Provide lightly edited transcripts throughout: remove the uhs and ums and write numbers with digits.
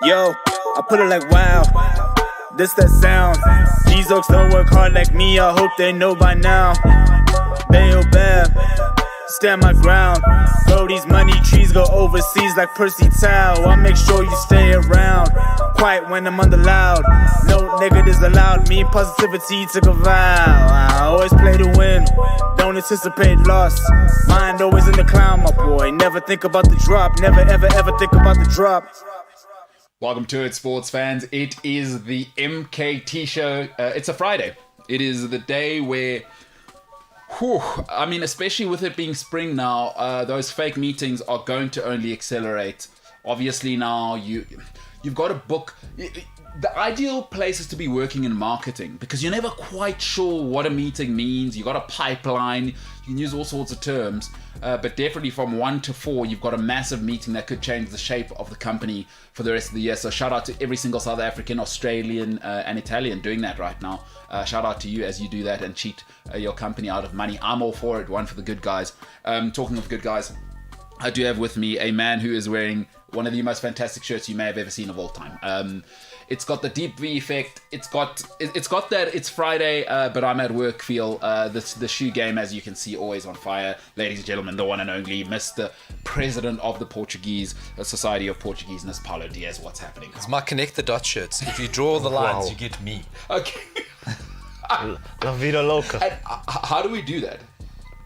Yo, I put it like wow, this that sound. These oaks don't work hard like me, I hope they know by now. Bayo Bab, stand my ground. Bro, these money trees go overseas like Percy Tau. I make sure you stay around, quiet when I'm under loud. No negatives allowed, me and positivity took a vow. I always play to win, don't anticipate loss. Mind always in the clown, my boy. Never think about the drop, never ever ever think about the drop. Welcome to it, sports fans. It is the MKT Show. It's a Friday. It is the day where, I mean, especially with it being spring now, those fake meetings are going to only accelerate. Obviously now you've got to book. The ideal place is to be working in marketing because you're never quite sure what a meeting means. You've got a pipeline. You can use all sorts of terms. But definitely from 1 to 4, you've got a massive meeting that could change the shape of the company for the rest of the year. So shout out to every single South African, Australian, and Italian doing that right now. Shout out to you as you do that and cheat your company out of money. I'm all for it. One for the good guys. Talking of good guys, I do have with me a man who is wearing one of the most fantastic shirts you may have ever seen of all time. It's got the deep V effect. It's got that it's Friday, but I'm at work feel. The shoe game, as you can see, always on fire. Ladies and gentlemen, the one and only Mr. President of the Portuguese Society of Portugueseness, Paulo Diaz. What's happening? It's my connect the dot shirts. If you draw the lines, you get me. Okay. La vida loca. And, how do we do that?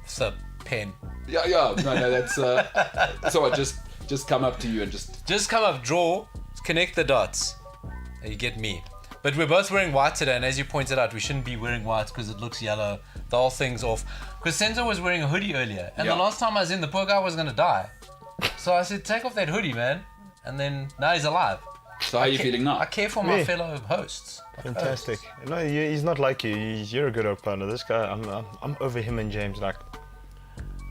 It's a pen. Yeah. No, that's so what? Just come up to you and just come up, draw, connect the dots. You get me. But we're both wearing white today, and as you pointed out, we shouldn't be wearing white because it looks yellow. The whole thing's off. Because Senzo was wearing a hoodie earlier, and the last time I was in, the poor guy was going to die. So I said, take off that hoodie, man. And then now he's alive. So how are you feeling now? I care for my fellow hosts. Fantastic. No, he's not like you. You're a good opponent. This guy, I'm over him and James. Like,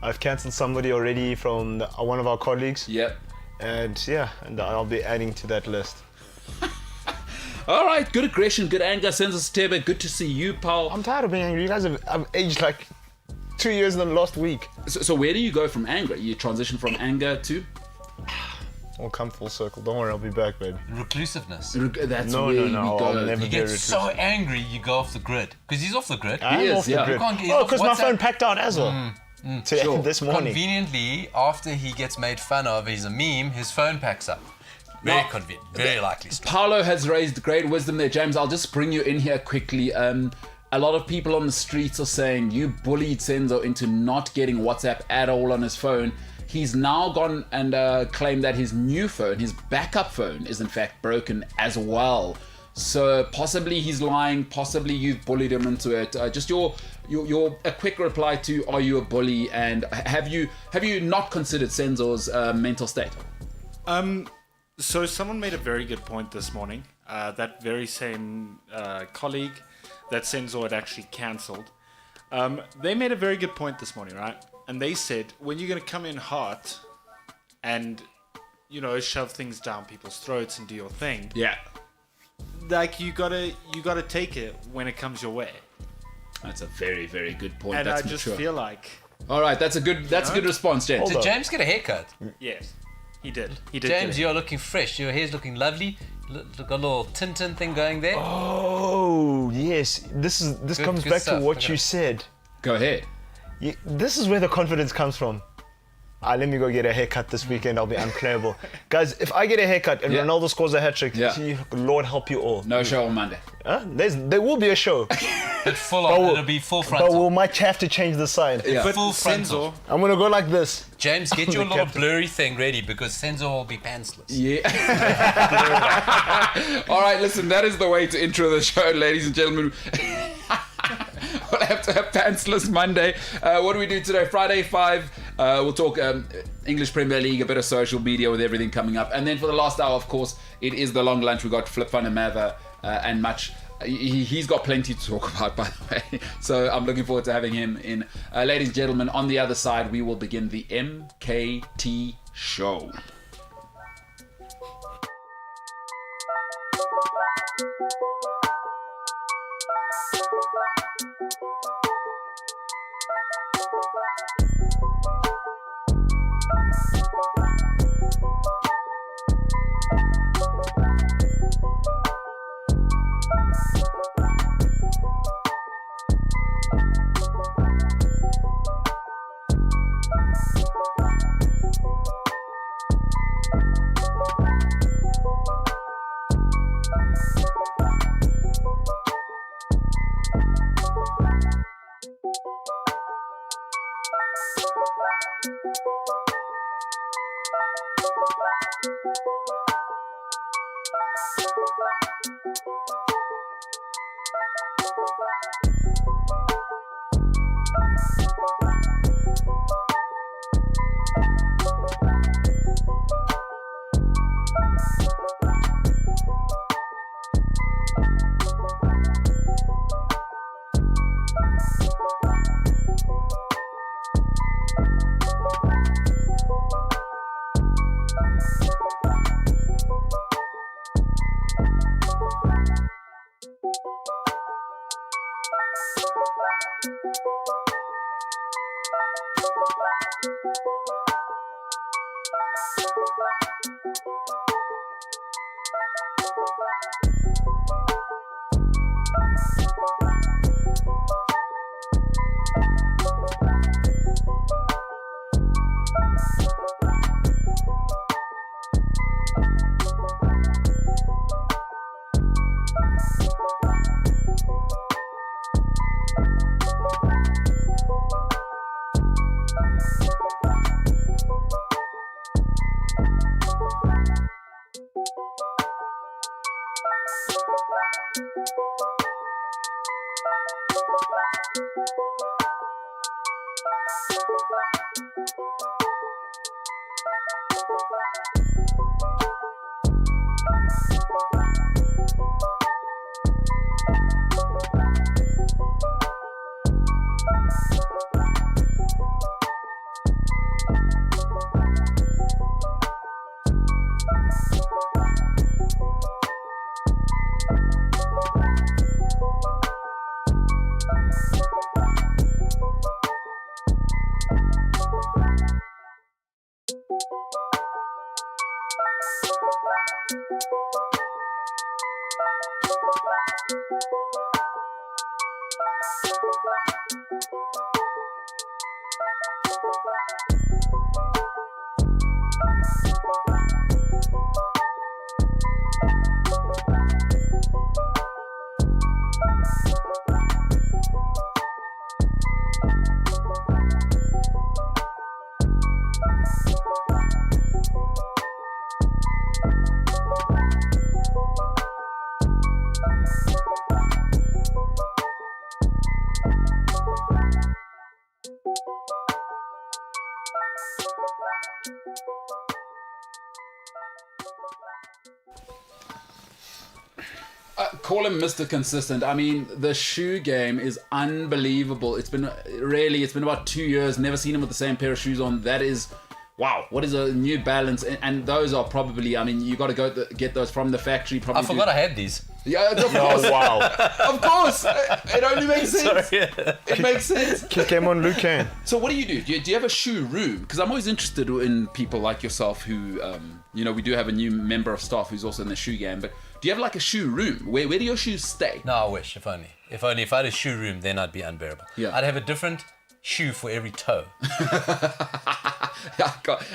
I've cancelled somebody already from one of our colleagues. Yep. And I'll be adding to that list. All right, good aggression, good anger, Senzo Stebe. Good to see you, Paul. I'm tired of being angry. You guys have aged like 2 years in the last week. So where do you go from anger? You transition from anger to? I'll come full circle. Don't worry, I'll be back, baby. Reclusiveness. That's no, where we I'll go. never You get so angry, you go off the grid. Because he's off the grid. I am off the grid. Because my phone packed out as well. This morning. Conveniently, after he gets made fun of, he's a meme, his phone packs up. Very convenient, very likely. Paulo has raised great wisdom there, James. I'll just bring you in here quickly. A lot of people on the streets are saying you bullied Senzo into not getting WhatsApp at all on his phone. He's now gone and claimed that his new phone, his backup phone, is in fact broken as well. So possibly he's lying, possibly you've bullied him into it. Just your a quick reply to, are you a bully, and have you not considered Senzo's mental state? So someone made a very good point this morning. That very same colleague that Senzo had actually cancelled. They made a very good point this morning, right? And they said, when you're going to come in hot and, shove things down people's throats and do your thing. Yeah. Like, you gotta take it when it comes your way. That's a very, very good point. And that's I just mature. feel like... All right, that's a good response, James. Did James get a haircut? Yes, he did. James, you're looking fresh. Your hair's looking lovely. Got a little Tintin thing going there. Oh, yes. This comes back to what you said. Go ahead. This is where the confidence comes from. Let me go get a haircut this weekend. I'll be unplayable. Guys, if I get a haircut and Ronaldo scores a hat-trick, Lord help you all. No show on Monday. There will be a show. But it'll be full frontal. But we might have to change the sign. Yeah. But full frontal. I'm going to go like this. James, get your little blurry thing ready because Senzo will be pantsless. Yeah. All right, listen, that is the way to intro the show, ladies and gentlemen. We'll have to have pantsless Monday. What do we do today? Friday 5. We'll talk English Premier League, a bit of social media with everything coming up. And then for the last hour, of course, it is the long lunch. We've got Flip Van der Merwe and much. He's got plenty to talk about, by the way. So I'm looking forward to having him in. Ladies and gentlemen, on the other side, we will begin the MKT Show. Call him Mr. Consistent. I mean, the shoe game is unbelievable. It's been about 2 years, never seen him with the same pair of shoes on. That is, wow, what is a New Balance? And those are probably, I mean, you got to get those from the factory. Probably I forgot I had these. Yeah, of course. Oh, wow. Of course. It only makes sense. It makes sense. Kick him on Lucan. So what do you do? Do you have a shoe room? Because I'm always interested in people like yourself who, we do have a new member of staff who's also in the shoe game, but do you have like a shoe room? Where do your shoes stay? No, I wish, if only. If I had a shoe room, then I'd be unbearable. Yeah. I'd have a different shoe for every toe.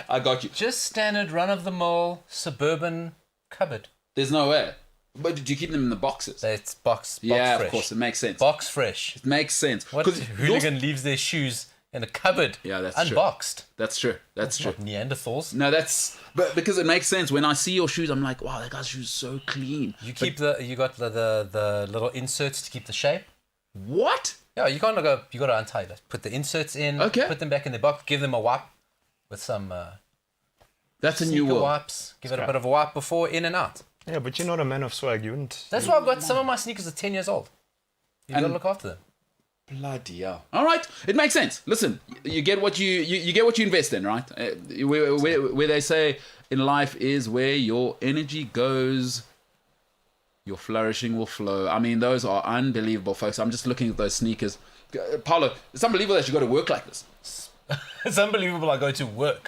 I got you. Just standard run-of-the-mill suburban cupboard. There's no way. But did you keep them in the boxes? It's box yeah, fresh. Of course, it makes sense. Box fresh. It makes sense. What hooligan leaves their shoes in a cupboard? Yeah, that's unboxed. True. That's true. That's true. Not Neanderthals. No, but because it makes sense. When I see your shoes, I'm like, wow, that guy's shoes so clean. You got the little inserts to keep the shape. What? Yeah, you got to untie it. Put the inserts in. Okay. Put them back in the box. Give them a wipe with some That's a new sneaker world. wipes. Give it a bit of a wipe before in and out. Yeah, but you're not a man of swag. You wouldn't. That's why I've got some of my sneakers are 10 years old. You got to look after them. Bloody hell! All right, it makes sense. Listen, you get what you get what you invest in, right? Where they say in life is where your energy goes, your flourishing will flow. I mean, those are unbelievable, folks. I'm just looking at those sneakers. Paulo, it's unbelievable that you got to work like this. It's unbelievable I go to work.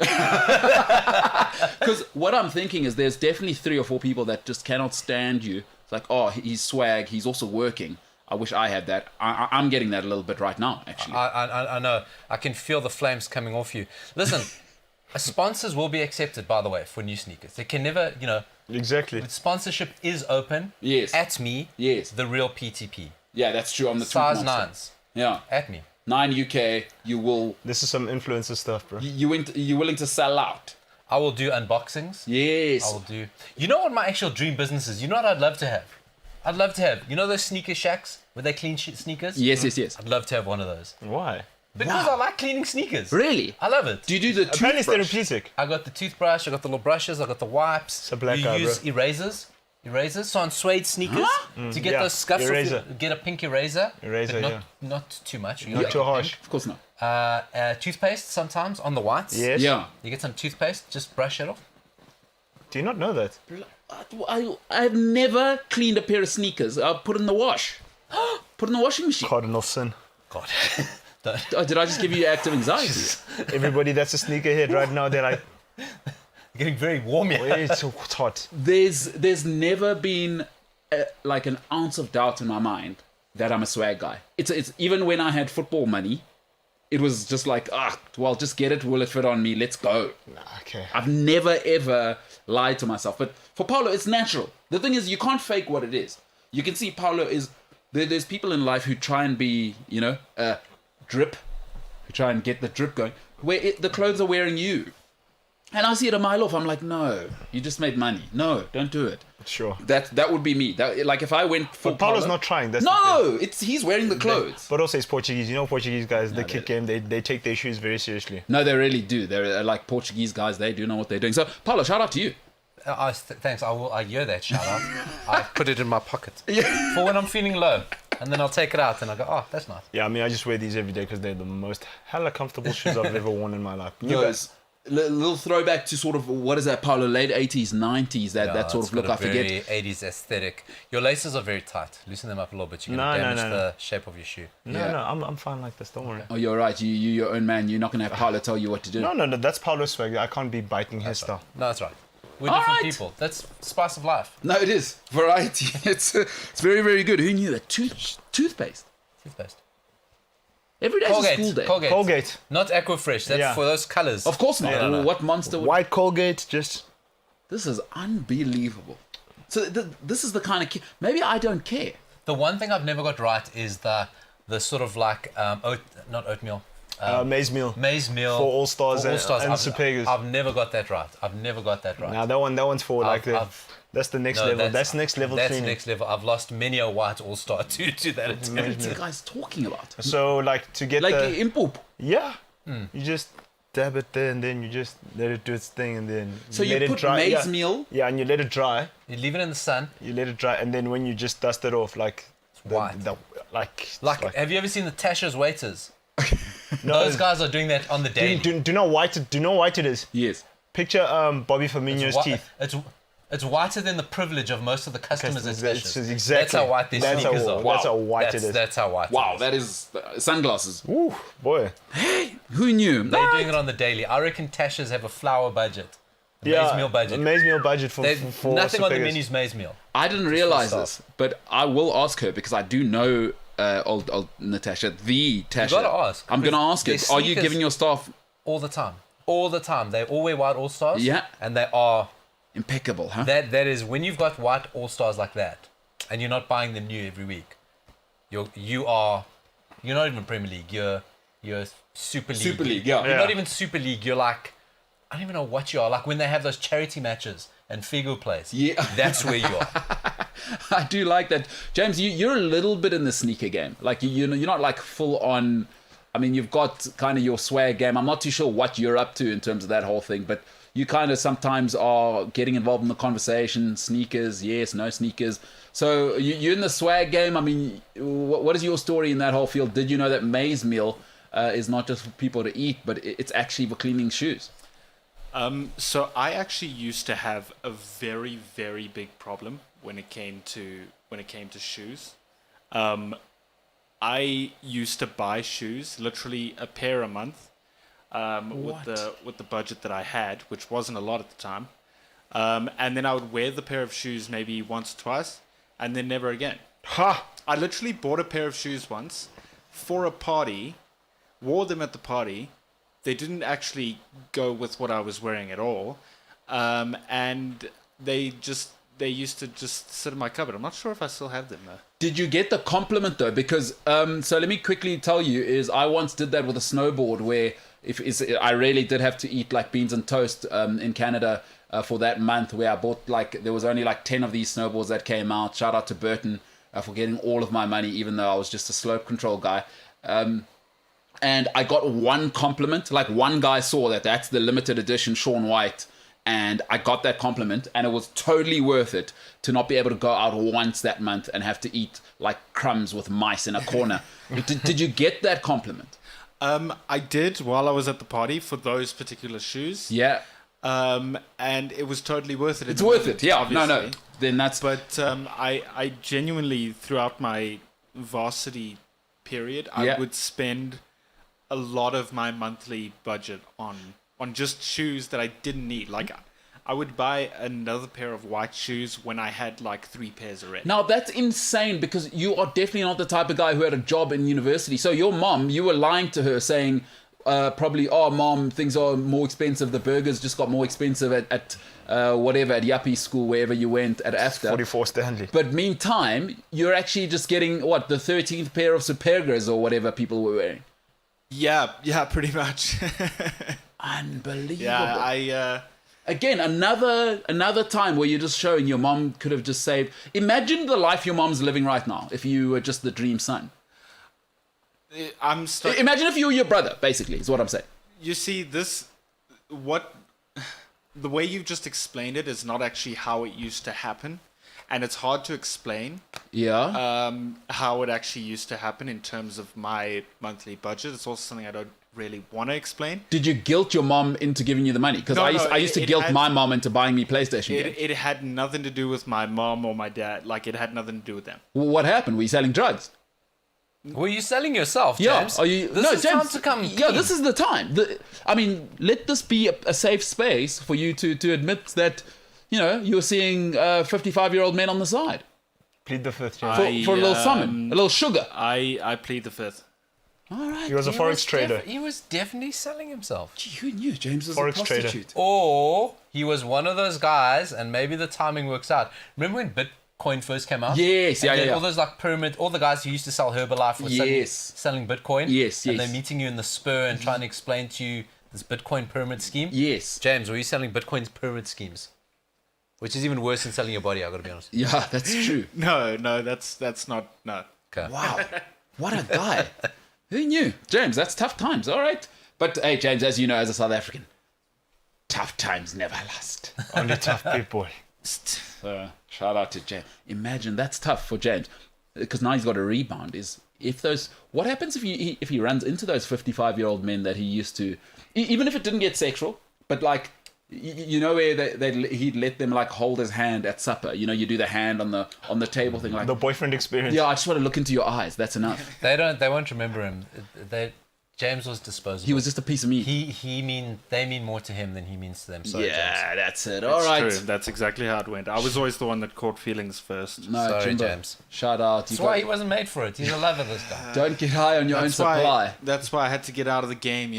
Because what I'm thinking is there's definitely 3 or 4 people that just cannot stand you. It's like, oh, he's swag, he's also working. I wish I had that. I'm getting that a little bit right now, actually. I know. I can feel the flames coming off you. Listen, sponsors will be accepted, by the way, for new sneakers. They can never, Exactly. sponsorship is open. Yes. At me. Yes. The real PTP. Yeah, that's true. On the Size tweet monster. 9s. Yeah. At me. 9 UK, you will... This is some influencer stuff, bro. You're willing to sell out. I will do unboxings. Yes. I will do... You know what my actual dream business is? You know what I'd love to have? I'd love to have... You know those sneaker shacks where they clean sneakers? Yes. I'd love to have one of those. Why? Because I like cleaning sneakers. Really? I love it. Do you do the Apparently it's toothbrush? therapeutic. I got the toothbrush, I got the little brushes, I got the wipes. It's a black you guy, use bro. erasers. So on suede sneakers to get Yeah, those scuffs. eraser. Get a pink eraser. Eraser, but yeah. Not too much. You Not gotta too get harsh. pink. Of course not. Toothpaste sometimes on the whites. Yes. Yeah. You get some toothpaste, just brush it off. Do you not know that? I've never cleaned a pair of sneakers. I'll put in the wash. Put in the washing machine. Cardinal sin. God. Don't- Oh, did I just give you active anxiety? Everybody that's a sneakerhead right now, they're like, Getting very warm here. it's so hot. There's never been like an ounce of doubt in my mind that I'm a swag guy. It's even when I had football money, it was just like, well, just get it. Will it fit on me? Let's go. Okay. I've never ever lied to myself. But for Paulo, it's natural. The thing is, you can't fake what it is. You can see Paulo is there's people in life who try and be, drip, who try and get the drip going, where the clothes are wearing you. And I see it a mile off. I'm like, no, you just made money. No, don't do it. Sure. That would be me. Like if I went full. But Paulo's Paulo- not trying. That's the thing. No, he's wearing the clothes. But also, he's Portuguese. You know, Portuguese guys, the kick game, they take their shoes very seriously. No, they really do. They're like Portuguese guys. They do know what they're doing. So, Paulo, shout out to you. Thanks. I hear that shout out. I put it in my pocket for when I'm feeling low, and then I'll take it out and I go, oh, that's nice. Yeah, I mean, I just wear these every day because they're the most hella comfortable shoes I've ever worn in my life. You You guys, guys, little throwback to sort of what is that, Paulo? Late 80s, 90s. That sort It's of look. got I a forget. very 80s aesthetic. Your laces are very tight. Loosen them up a little bit. You're No, gonna no, damage no, no. the shape of your shoe. no, I'm fine like this. Don't worry. Oh, you're right. You're your own man. You're not gonna have Paulo tell you what to do. No, that's Paulo's swag. I can't be biting his stuff. No, that's right. We're All different right. people. That's spice of life. No, it is variety. It's very, very good. Who knew that? Toothpaste. Toothpaste. Every day's a school day. Colgate. Not Aquafresh. That's Yeah. for those colors. Of course not. No. What monster? White Colgate, just This is unbelievable. So this is the kind of maybe I don't care. The one thing I've never got right is the sort of like not oatmeal. maize meal. Maize meal For All-Stars and I've- Supergas. I've never got that right. Now that one's for like I've- that's the next level. That's next level That's cleaning. next level. I've lost many a white all-star to that What attempt. are you guys talking about? So like to get Like the in poop. yeah, you just dab it there and then you just let it do its thing and then So you let it put dry. maize yeah. meal. Yeah, and you let it dry. You leave it in the sun. You let it dry, and then when you just dust it off, like white. like Have you ever seen the Tasha's waiters? no, Those guys are doing that on the daily. do you know white? Do you know white it is? Yes. Picture Bobby Firmino's teeth. It's whiter than the privilege of most of the customers at That's stations. exactly. That's how white these That's sneakers how, are. That's how white it is. That's how white Wow, it is. that is sunglasses. Ooh, boy. Who knew? They're doing it on the daily. I reckon Tasha's have a flour budget. A maize meal budget. Maize meal budget for Nothing on the Supergas. menu's maize meal. I didn't realize full this, but I will ask her because I do know old Natasha, the Tasha. gotta ask, I'm going to ask her. their Are you sneakers- giving your staff All the time. All the time. They all wear white all-stars. Yeah. And they are... impeccable, huh? That is, when you've got white all-stars like that, and you're not buying them new every week, you're not even Premier League. You're Super League. Super League, yeah. You're not even Super League. You're like... I don't even know what you are. Like when they have those charity matches and Figo plays. Yeah. That's where you are. I do like that. James, you're a little bit in the sneaker game. Like, you're not like full on. I mean, you've got kind of your swag game. I'm not too sure what you're up to in terms of that whole thing, but you kind of sometimes are getting involved in the conversation. Sneakers, yes, no sneakers. So you're in the swag game. I mean, what is your story in that whole field? Did you know that maize meal is not just for people to eat, but it's actually for cleaning shoes? So I actually used to have a very, very big problem when it came to shoes. I used to buy shoes, literally a pair a month, with the budget that I had, which wasn't a lot at the time. And then I would wear the pair of shoes maybe once or twice, and then never again. Ha! I literally bought a pair of shoes once for a party, wore them at the party. They didn't actually go with what I was wearing at all, and they used to just sit in my cupboard. I'm not sure if I still have them though. Did you get the compliment though? Because so let me quickly tell you, is I once did that with a snowboard where I really did have to eat like beans and toast in Canada for that month, where I bought there was only like 10 of these snowboards that came out. Shout out to Burton for getting all of my money, even though I was just a slope control guy. And I got one compliment. Like, one guy saw that's the limited edition Shaun White, and I got that compliment, and it was totally worth it to not be able to go out once that month and have to eat like crumbs with mice in a corner. Did you get that compliment? I did while I was at the party for those particular shoes. Yeah. And it was totally worth it. It's worth it. Yeah. Obviously. No. Then that's. But I genuinely, throughout my varsity period, I would spend a lot of my monthly budget on just shoes that I didn't need. Like, I would buy another pair of white shoes when I had like 3 pairs already. Now that's insane, because you are definitely not the type of guy who had a job in university. So your mom, you were lying to her saying probably, oh mom, things are more expensive. The burgers just got more expensive at whatever, at Yuppie school, wherever you went at AFTA. 44 Stanley. But meantime, you're actually just getting the 13th pair of Supergas or whatever people were wearing. Yeah, pretty much. Unbelievable. Yeah, Again, another time where you're just showing your mom could have just saved. Imagine the life your mom's living right now if you were just the dream son. Imagine if you were your brother, basically, is what I'm saying. You see, the way you've just explained it is not actually how it used to happen. And it's hard to explain how it actually used to happen in terms of my monthly budget. It's also something I don't really want to explain. Did you guilt your mom into giving you the money? Because I used to guilt my mom into buying me PlayStation games. It had nothing to do with my mom or my dad. Like, it had nothing to do with them. Well, what happened? Were you selling drugs? Were you selling yourself, James? Yeah. This is time to come clean. Yeah, this is the time. I mean, let this be a safe space for you to admit that, you're seeing 55-year-old men on the side. Plead the fifth, James. For a little something, a little sugar. I plead the fifth. All right. He was a forex trader. He was definitely selling himself. Gee, who knew James was Forex a prostitute? trader. Or he was one of those guys, and maybe the timing works out. Remember when Bitcoin first came out? Yes, and then yeah. all those all the guys who used to sell Herbalife were selling Bitcoin. Yes. And they're meeting you in the Spur and trying to explain to you this Bitcoin pyramid scheme. Yes. James, were you selling Bitcoin's pyramid schemes? Which is even worse than selling your body, I've got to be honest. Yeah, that's true. No, that's not, no. Okay. Wow. What a guy. Who knew? James, that's tough times. All right. But, hey, James, as you know, as a South African, tough times never last. Only tough people. So, shout out to James. Imagine, that's tough for James. Because now he's got a rebound. What happens if he runs into those 55-year-old men that he used to, even if it didn't get sexual, but like, where he'd let them like hold his hand at supper. You do the hand on the table thing, like the boyfriend experience. Yeah, I just want to look into your eyes. That's enough. They won't remember him. James was disposable. He was just a piece of meat. They mean more to him than he means to them. Sorry, yeah, James. That's it. All right. True. That's exactly how it went. I was always the one that caught feelings first. No, Sorry, Jimbo, James. Shout out. That's why he wasn't made for it. He's a lover, this guy. Don't get high on your own supply. That's why I had to get out of the game,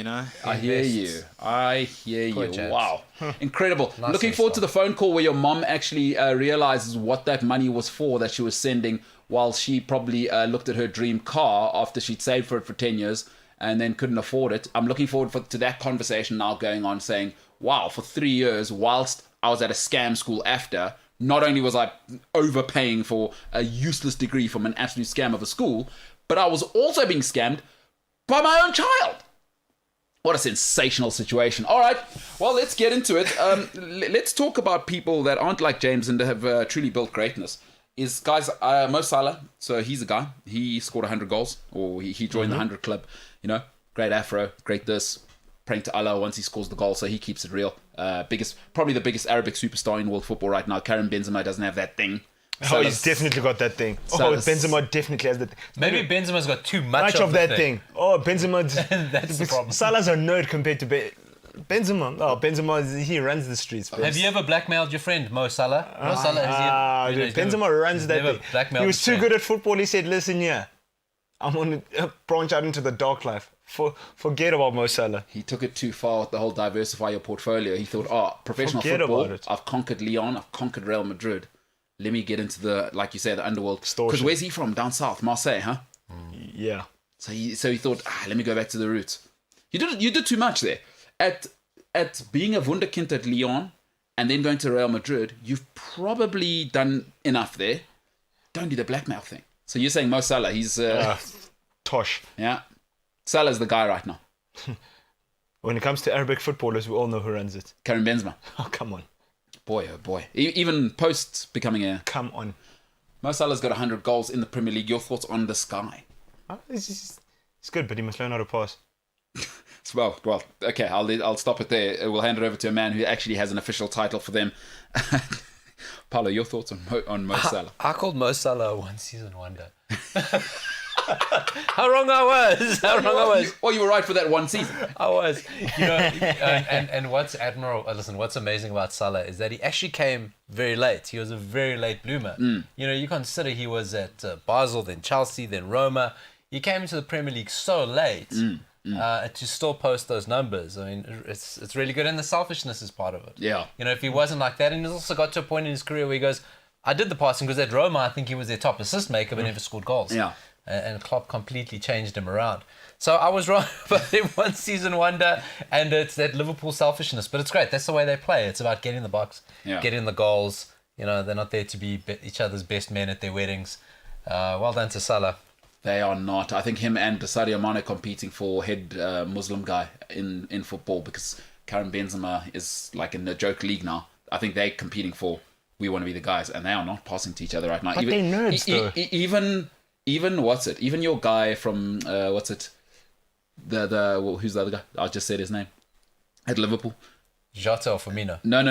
I hear you. Poor James. Wow. Incredible. Nice Looking forward to the phone call where your mom actually realizes what that money was for that she was sending, while she probably looked at her dream car after she'd saved for it for 10 years and then couldn't afford it. I'm looking forward to that conversation now going on, saying, wow, for 3 years, whilst I was at a scam school after, not only was I overpaying for a useless degree from an absolute scam of a school, but I was also being scammed by my own child. What a sensational situation. All right, well, let's get into it. Let's talk about people that aren't like James and have truly built greatness. Guys, Mo Salah, so he's a guy. He scored 100 goals, or he joined the 100 club. You know, great afro, great this. Praying to Allah once he scores the goal, so he keeps it real. Probably the biggest Arabic superstar in world football right now. Karim Benzema doesn't have that thing. Oh, he's definitely got that thing. Benzema definitely has that thing. Maybe Benzema's got too much of that thing. Oh, Benzema. That's the problem. Salah's a nerd compared to Benzema. Oh, Benzema, he runs the streets. Bro. Have you ever blackmailed your friend, Mo Salah? Mo Salah dude, Benzema runs that thing. He was too good at football. He said, listen, yeah, I'm going to branch out into the dark life. Forget about Mo Salah. He took it too far with the whole diversify your portfolio. He thought, professional football, I've conquered Lyon, I've conquered Real Madrid. Let me get into the, like you say, the underworld. Because where's he from? Down south, Marseille, huh? Yeah. So he thought, let me go back to the roots. You did too much there. At being a wunderkind at Lyon and then going to Real Madrid, you've probably done enough there. Don't do the blackmail thing. So you're saying Mo Salah, he's Tosh. Yeah. Salah's the guy right now. When it comes to Arabic footballers, we all know who runs it. Karim Benzema. Oh, come on. Boy, oh boy. Even post becoming a... Come on. Mo Salah's got 100 goals in the Premier League. Your thoughts on this guy? He's good, but he must learn how to pass. Well, okay, I'll stop it there. We'll hand it over to a man who actually has an official title for them. Paulo, your thoughts on Mo Salah? I called Mo Salah a one-season wonder. How wrong I was. Well, you were right for that one season. I was. You know, and what's what's amazing about Salah is that he actually came very late. He was a very late bloomer. You know, you consider he was at Basel, then Chelsea, then Roma. He came into the Premier League so late to still post those numbers. I mean, it's really good, and the selfishness is part of it. Yeah. You know, if he wasn't like that, and he's also got to a point in his career where he goes, I did the passing because at Roma, I think he was their top assist maker, but never scored goals. Yeah. And Klopp completely changed him around. So I was wrong about him, one season wonder, and it's that Liverpool selfishness. But it's great. That's the way they play. It's about getting the box, getting the goals. You know, they're not there to be each other's best men at their weddings. Well done to Salah. They are not. I think him and Sadio Mane competing for head Muslim guy in football, because Karim Benzema is like in the joke league now. I think they're competing for, we want to be the guys, and they are not passing to each other right now. But they're nerds, though. Even what's it? Even your guy from what's it? Who's the other guy? I just said his name at Liverpool. Jota or Firmino? No.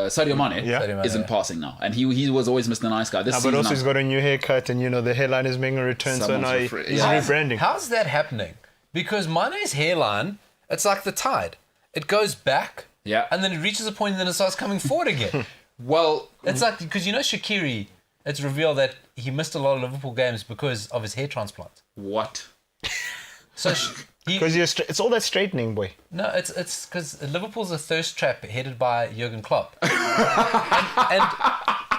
Sadio Mane isn't passing now, and he was always Mr. Nice Guy. This season, but also he's got a new haircut, and you know the hairline is making a return. So now he's rebranding. How's that happening? Because Mane's hairline, it's like the tide. It goes back, and then it reaches a point, and then it starts coming forward again. Well, it's like, because you know Shaqiri, it's revealed that he missed a lot of Liverpool games because of his hair transplant. What? So because it's all that straightening, boy. No, it's because Liverpool's a thirst trap headed by Jurgen Klopp, and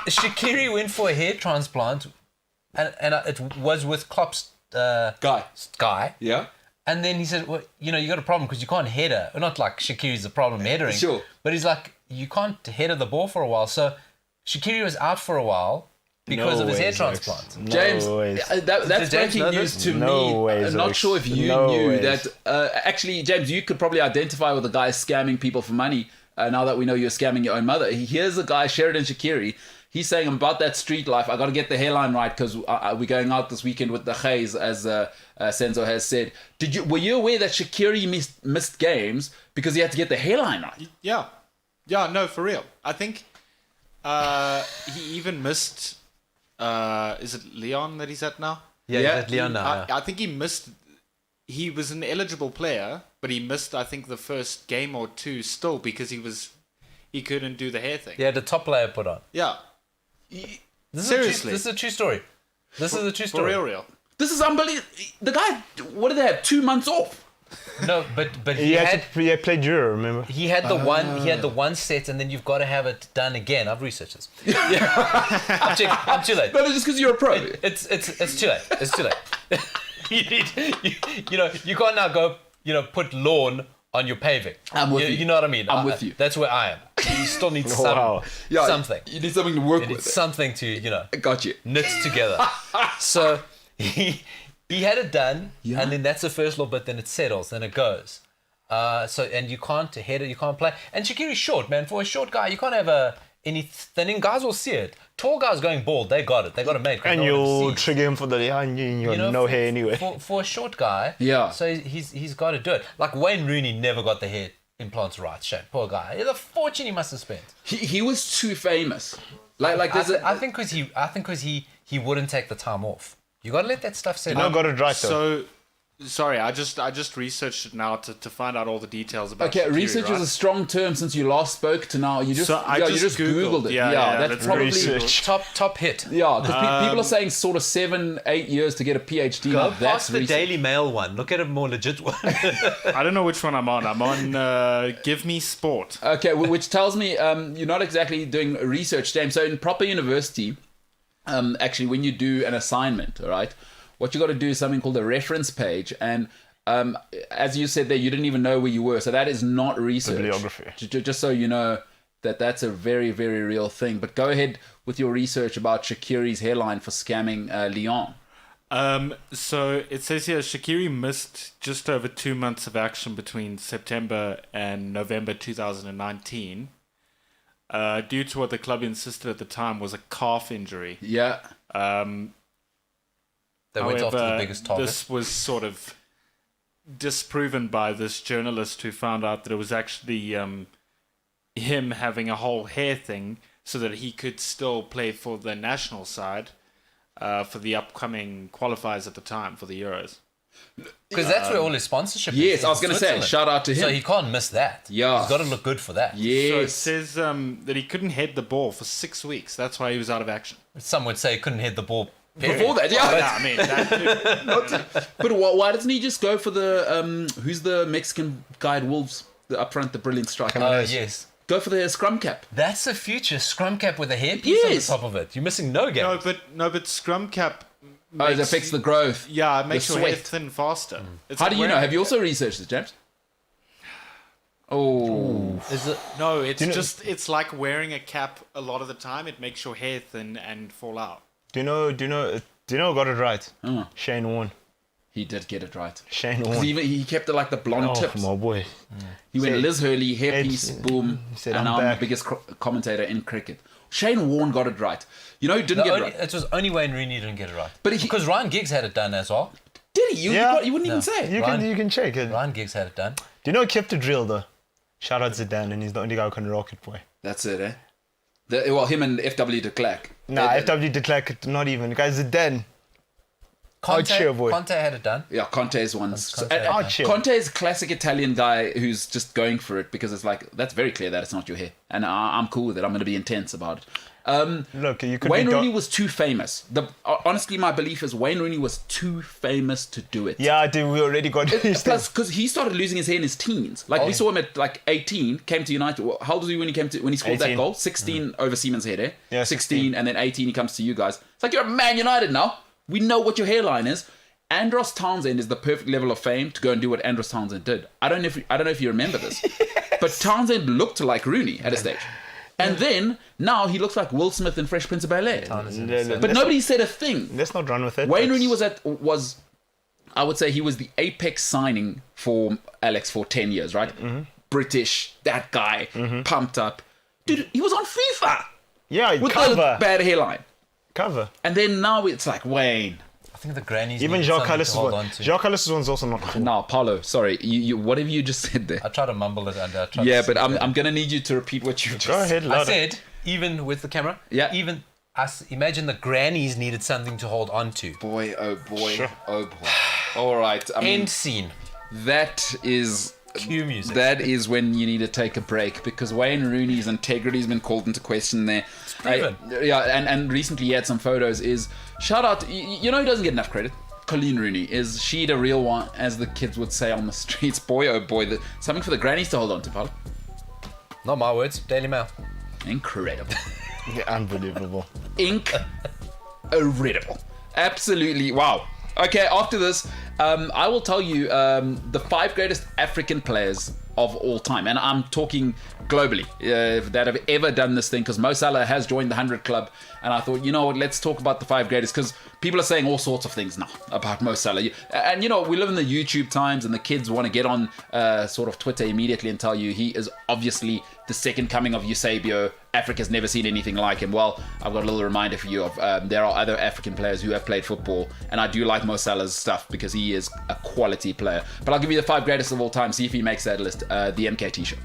Shaqiri went for a hair transplant, and it was with Klopp's guy. Yeah. And then he said, well, you know, you got a problem because you can't header. Not like Shaqiri's the problem headering. Sure. But he's like, you can't header the ball for a while. So Shaqiri was out for a while because of his hair transplant. James, that's breaking news to me. I'm not sure if you knew that. Actually, James, you could probably identify with the guy scamming people for money. Now that we know you're scamming your own mother. Here's a guy, Sheridan Shaqiri. He's saying, I'm about that street life. I got to get the hairline right because we're going out this weekend with the Haze, as Senzo has said. Were you aware that Shaqiri missed games because he had to get the hairline right? Yeah, no, for real. I think he even missed. Is it Leon that he's at now? Yeah, he's at Leon now. I think he missed. He was an eligible player, but he missed, I think, the first game or two still because he couldn't do the hair thing. Yeah, the top layer put on. Yeah. Seriously, this is a true story. This is a true story. For real. This is unbelievable. The guy, what did they have? 2 months off. No, but he played Juro, remember? He had the one set, and then you've got to have it done again. I've researched this. I'm too late. No, just because you're a pro. It's too late. It's too late. You can't now go put lawn on your paving. I'm with you. You know what I mean? I'm with you. That's where I am. You still need Wow. something. You need something to work You need with. something to, Got you. knit together. So he had it done, Yeah. and then that's the first little bit. Then it settles, then it goes. And you can't head it, you can't play. And Shaqiri's short, man. For a short guy, you can't have any thinning. Guys will see it. Tall guys going bald, they got it. They got it made. And you'll trigger him for the no hair anyway. For a short guy, Yeah. So he's got to do it. Like Wayne Rooney never got the hair implants right. Shane, poor guy. It's a fortune he must have spent. He was too famous. Like there's I think because he wouldn't take the time off. You got to let that stuff settle. No, got it right though. So, sorry, I just researched it now to find out all the details about. Okay, Shaqiri, research right? is a strong term since you last spoke to now. You just So I you just googled it. Yeah, that's let's probably research. Top hit. yeah. Because people are saying sort of 7-8 years to get a PhD. Go Now, that's past the recent. Daily Mail one. Look at a more legit one. I don't know which one I'm on. I'm on Give Me Sport. Okay, which tells me you're not exactly doing research, James. So in proper university, actually, when you do an assignment, all right, what you got to do is something called a reference page, and as you said there, you didn't even know where you were, so that is not research. Bibliography. Just so you know that's a very, very real thing. But go ahead with your research about Shaqiri's hairline for scamming Lyon. So it says here Shaqiri missed just over 2 months of action between September and November 2019 due to what the club insisted at the time was a calf injury. Yeah. They went after the biggest target. This was sort of disproven by this journalist who found out that it was actually him having a whole hair thing so that he could still play for the national side for the upcoming qualifiers at the time for the Euros. Because that's where all his sponsorship is. Yes, I was going to say, Switzerland. shout out to him. So he can't miss that. Yeah. He's got to look good for that. So it Yes. says that he couldn't head the ball for 6 weeks. That's why he was out of action. Some would say he couldn't hit the ball. Period. Before that, yeah. Yeah, I mean, that too. But why doesn't he just go for the who's the Mexican guy at Wolves, the up front, the brilliant striker? Oh, yes. Go for the scrum cap. That's a future scrum cap with a hairpiece on the Yes. top of it. You're missing no game. No, but scrum cap. Oh, it affects the growth. Yeah, it makes the your hair sweat. thin faster. It's How like do you know? wearing- Have you also researched this, James? Oh, Is it? No, it's you know- just it's like wearing a cap a lot of the time. It makes your hair thin and fall out. Do you know who got it right? Oh. Shane Warne. he did get it right. Shane 'Cause Warne. he kept it like the blonde Oh, tips. my boy. He went Said- Liz Hurley, hairpiece, Ed- boom, said, and "I'm now I'm the back." biggest commentator in cricket. Shane Warne got it right. You know, he didn't get it right. It was only Wayne Rooney didn't get it right. But he- because Ryan Giggs had it done as well. Did he? Yeah. You wouldn't even say. You can check it. Ryan Giggs had it done. Do you know who kept it real though? Shout out Zidane, and he's the only guy who can rock it, boy. That's it, eh? Him and FW de Klerk. Nah, FW de Klerk, not even. Guys, Zidane. Archie, boy. Conte had it done. Yeah, Conte's one. Conte. Archie. Conte is a classic Italian guy who's just going for it because it's like, that's very clear that it's not your hair. And I'm cool with it. I'm going to be intense about it. Look, you could Wayne be Rooney was too famous. Honestly, my belief is Wayne Rooney was too famous to do it. Yeah, dude, we already got used to Plus, because he started losing his hair in his teens. Like, we saw him at like 18, came to United. How old was he when he scored that 18. goal? 16 over Siemens' head, eh? Yeah, 16, and then 18 he comes to you guys. It's like, you're a Man United now. We know what your hairline is. Andros Townsend is the perfect level of fame to go and do what Andros Townsend did. I don't know if you remember this, but Townsend looked like Rooney at a stage. And then, now he looks like Will Smith in Fresh Prince of Bel-Air. But nobody said a thing. Let's not run with it. Wayne Rooney was, I would say he was the apex signing for Alex for 10 years, right? Mm-hmm. British, that guy, pumped up. Dude, he was on FIFA Yeah, with cover. the bad hairline. Cover. And then now it's like, Wayne. I think the grannies Even needed Jacques something Callis' to hold one. on to. Jacques Callis' one's also not cool. No, Paulo, sorry. You whatever you just said there. I try to mumble it under. Yeah, but I'm going to need you to repeat what you just Go ahead, I louder. said, even with the camera, Yeah. even us, imagine the grannies needed something to hold on to. Boy, oh boy, Sure. oh boy. All right. I mean, End scene. that is... Cue music. That is when you need to take a break because Wayne Rooney's integrity has been called into question there. proven. And recently he had some photos. Shout out, you know who doesn't get enough credit? Colleen Rooney. Is she the real one, as the kids would say on the streets? Boy, oh boy, something for the grannies to hold on to, Paulo. Not my words. Daily Mail. Incredible. Yeah, unbelievable. Incredible. Absolutely. Wow. Okay, after this, I will tell you the 5 greatest African players of all time. And I'm talking globally that have ever done this thing, because Mo Salah has joined the 100 club. And I thought, you know what, let's talk about the 5 greatest, because people are saying all sorts of things now about Mo Salah. And, you know, we live in the YouTube times, and the kids want to get on sort of Twitter immediately and tell you he is obviously the second coming of Eusebio. Africa's never seen anything like him. Well, I've got a little reminder for you of there are other African players who have played football, and I do like Mo Salah's stuff because he is a quality player. But I'll give you the 5 greatest of all time, see if he makes that list. The MKT Show.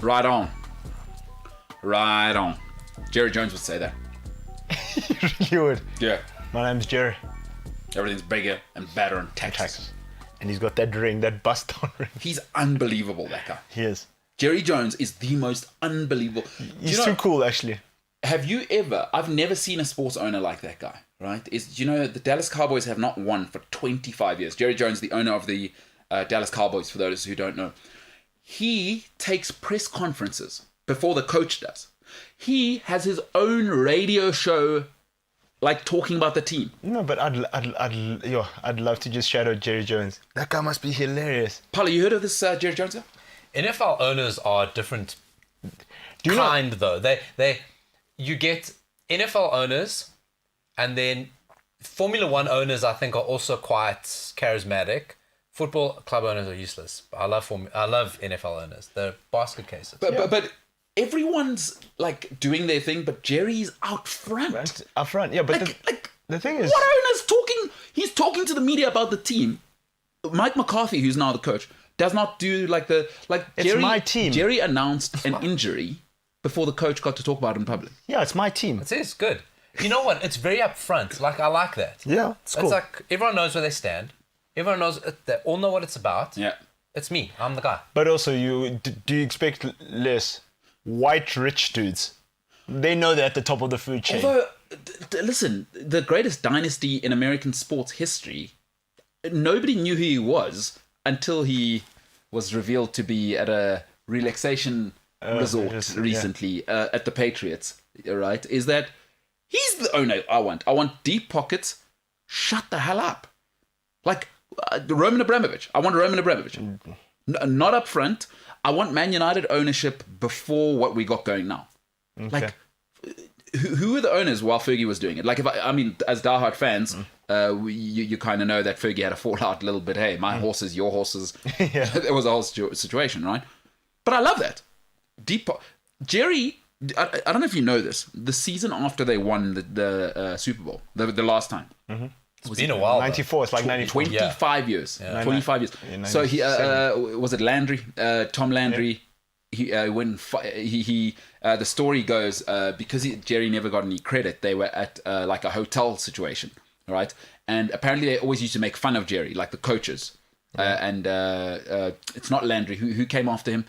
Right on. Right on. Jerry Jones would say that. You would. Yeah. My name's Jerry. Everything's bigger and better in Texas. And he's got that ring, that bust down ring. He's unbelievable, that guy. He is. Jerry Jones is the most unbelievable. He's too cool, actually. have you ever? I've never seen a sports owner like that guy. Right? The Dallas Cowboys have not won for 25 years. Jerry Jones, the owner of the Dallas Cowboys, for those who don't know, he takes press conferences before the coach does. He has his own radio show, like talking about the team. No, but I'd love to just shout out Jerry Jones. That guy must be hilarious. Paula, you heard of this Jerry Jones guy? NFL owners are different though. You get NFL owners, and then Formula One owners, I think, are also quite charismatic. Football club owners are useless. I love NFL owners. They're basket cases. But everyone's like doing their thing, but Jerry's out front. Up front, yeah. But the thing is, what owner's talking? He's talking to the media about the team. Mike McCarthy, who's now the coach, does not do it's my team. Jerry announced an injury before the coach got to talk about it in public. Yeah, it's my team. It's good. You know what? It's very upfront. Like, I like that. Yeah, it's cool. It's like everyone knows where they stand. Everyone knows. They all know what it's about. Yeah. It's me. I'm the guy. But also, do you expect less white rich dudes? They know they're at the top of the food chain. Although, listen, the greatest dynasty in American sports history, nobody knew who he was until he was revealed to be at a relaxation resort recently at the Patriots. Right? Is that he's the owner I want? I want deep pockets. Shut the hell up. Like Roman Abramovich. I want Roman Abramovich. Not up front. I want Man United ownership before what we got going now. Okay. Like, who were the owners while Fergie was doing it? Like, I mean, as diehard fans, you kind of know that Fergie had a fallout a little bit. Hey, my horses, your horses. Yeah. There was a whole situation, right? But I love that. Jerry, I don't know if you know this. The season after they won the Super Bowl, the last time. Mm-hmm. It's been a while. 94, it's like 94. 25 years. Yeah. 25 years. Yeah, So he was it Landry? Tom Landry. Yeah. The story goes because Jerry never got any credit. They were at like a hotel situation, right? And apparently they always used to make fun of Jerry, like the coaches. And it's not Landry who came after him.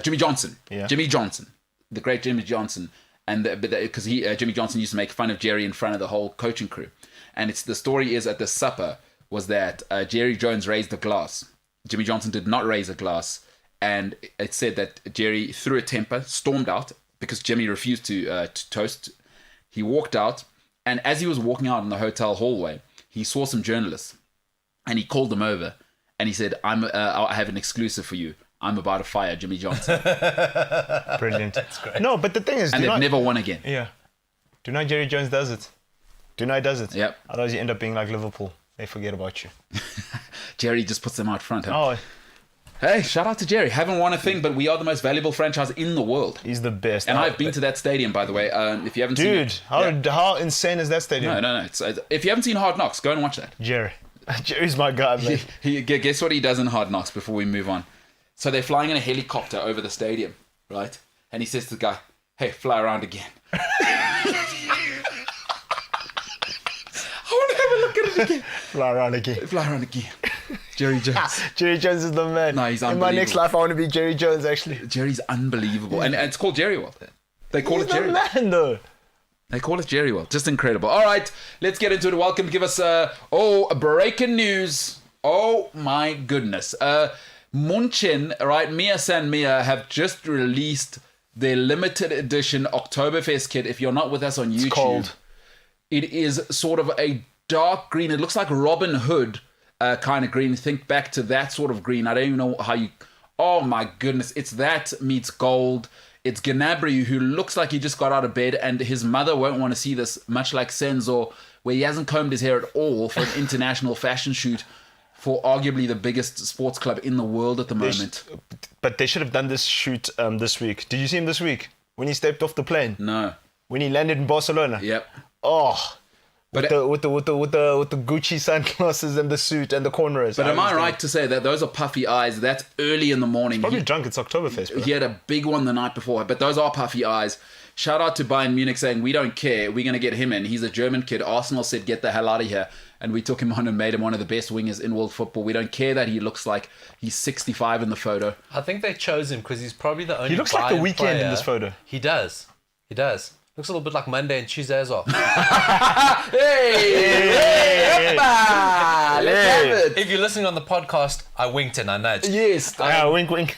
Jimmy Johnson. Yeah. Jimmy Johnson, the great Jimmy Johnson, and because Jimmy Johnson used to make fun of Jerry in front of the whole coaching crew. And the story is at the supper was that Jerry Jones raised the glass. Jimmy Johnson did not raise a glass. And it said that Jerry threw a temper, stormed out because Jimmy refused to toast. He walked out. And as he was walking out in the hotel hallway, he saw some journalists and he called them over and he said, I have an exclusive for you. I'm about to fire Jimmy Johnson. Brilliant. That's great. No, but the thing is... And they've never won again. Yeah. Do you know Jerry Jones does it? Do you know he does it? Yep. Otherwise you end up being like Liverpool. They forget about you. Jerry just puts them out front. Huh? Oh, hey, shout out to Jerry. Haven't won a thing, but we are the most valuable franchise in the world. he's the best. And I've been to that stadium, by the way. If you haven't seen it... Dude, how insane is that stadium? No. If you haven't seen Hard Knocks, go and watch that. Jerry's my guy, man. Guess what he does in Hard Knocks before we move on? So they're flying in a helicopter over the stadium, right? And he says to the guy, hey, fly around again. I want to have a look at it again. Fly around again. Jerry Jones. Jerry Jones is the man. No, he's in my next unbelievable. life, I want to be Jerry Jones, actually. Jerry's unbelievable. And it's called Jerry World. They call He's it Jerry the World. man, though. They call it Jerry World. Just incredible. All right, let's get into it. Welcome. Give us breaking news. Oh, my goodness. Munchen, right, Mia San Mia have just released their limited edition Oktoberfest kit. If you're not with us on YouTube, cold. It is sort of a dark green. It looks like Robin Hood kind of green. Think back to that sort of green. I don't even know how you... Oh, my goodness. It's that meets gold. It's Gnabry, who looks like he just got out of bed, and his mother won't want to see this, much like Senzo, where he hasn't combed his hair at all for an international fashion shoot for arguably the biggest sports club in the world at the moment. But they should have done this shoot this week. Did you see him this week? When he stepped off the plane? No. When he landed in Barcelona? Yep. Oh, But with the Gucci sunglasses and the suit and the cornrows. But am I right to say that those are puffy eyes? That's early in the morning. Probably drunk. It's Oktoberfest, bro. He had a big one the night before, but those are puffy eyes. Shout out to Bayern Munich saying, we don't care. We're going to get him in. He's a German kid. Arsenal said, get the hell out of here. And we took him on and made him one of the best wingers in world football. We don't care that he looks like he's 65 in the photo. I think they chose him because he's probably the only He looks like the Bayern Weeknd player. in this photo. He does. Looks a little bit like Monday and Tuesday as well. Hey! Let's have it. If you're listening on the podcast, I winked and I nudged. Yes. Wink, wink.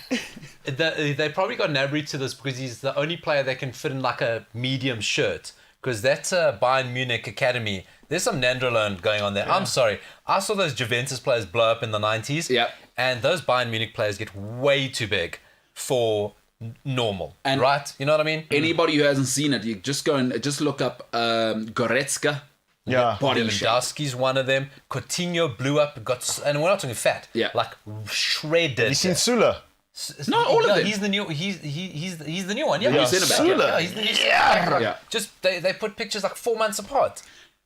They probably got Gnabry to this because he's the only player that can fit in like a medium shirt. Because that's Bayern Munich Academy. There's some Nandrolone going on there. Yeah. I'm sorry. I saw those Juventus players blow up in the 90s. Yeah. And those Bayern Munich players get way too big for normal. And right? You know what I mean? Anybody who hasn't seen it, you just go and just look up Goretzka. Yeah. Body shape. Lewandowski's one of them. Coutinho blew up, and we're not talking fat. Yeah. Like shredded. You seen Sula? No, all of them. He's the new. He's the new one. Yeah. Have you seen about? Yeah, he's the new. Yeah. Just they put pictures like 4 months apart.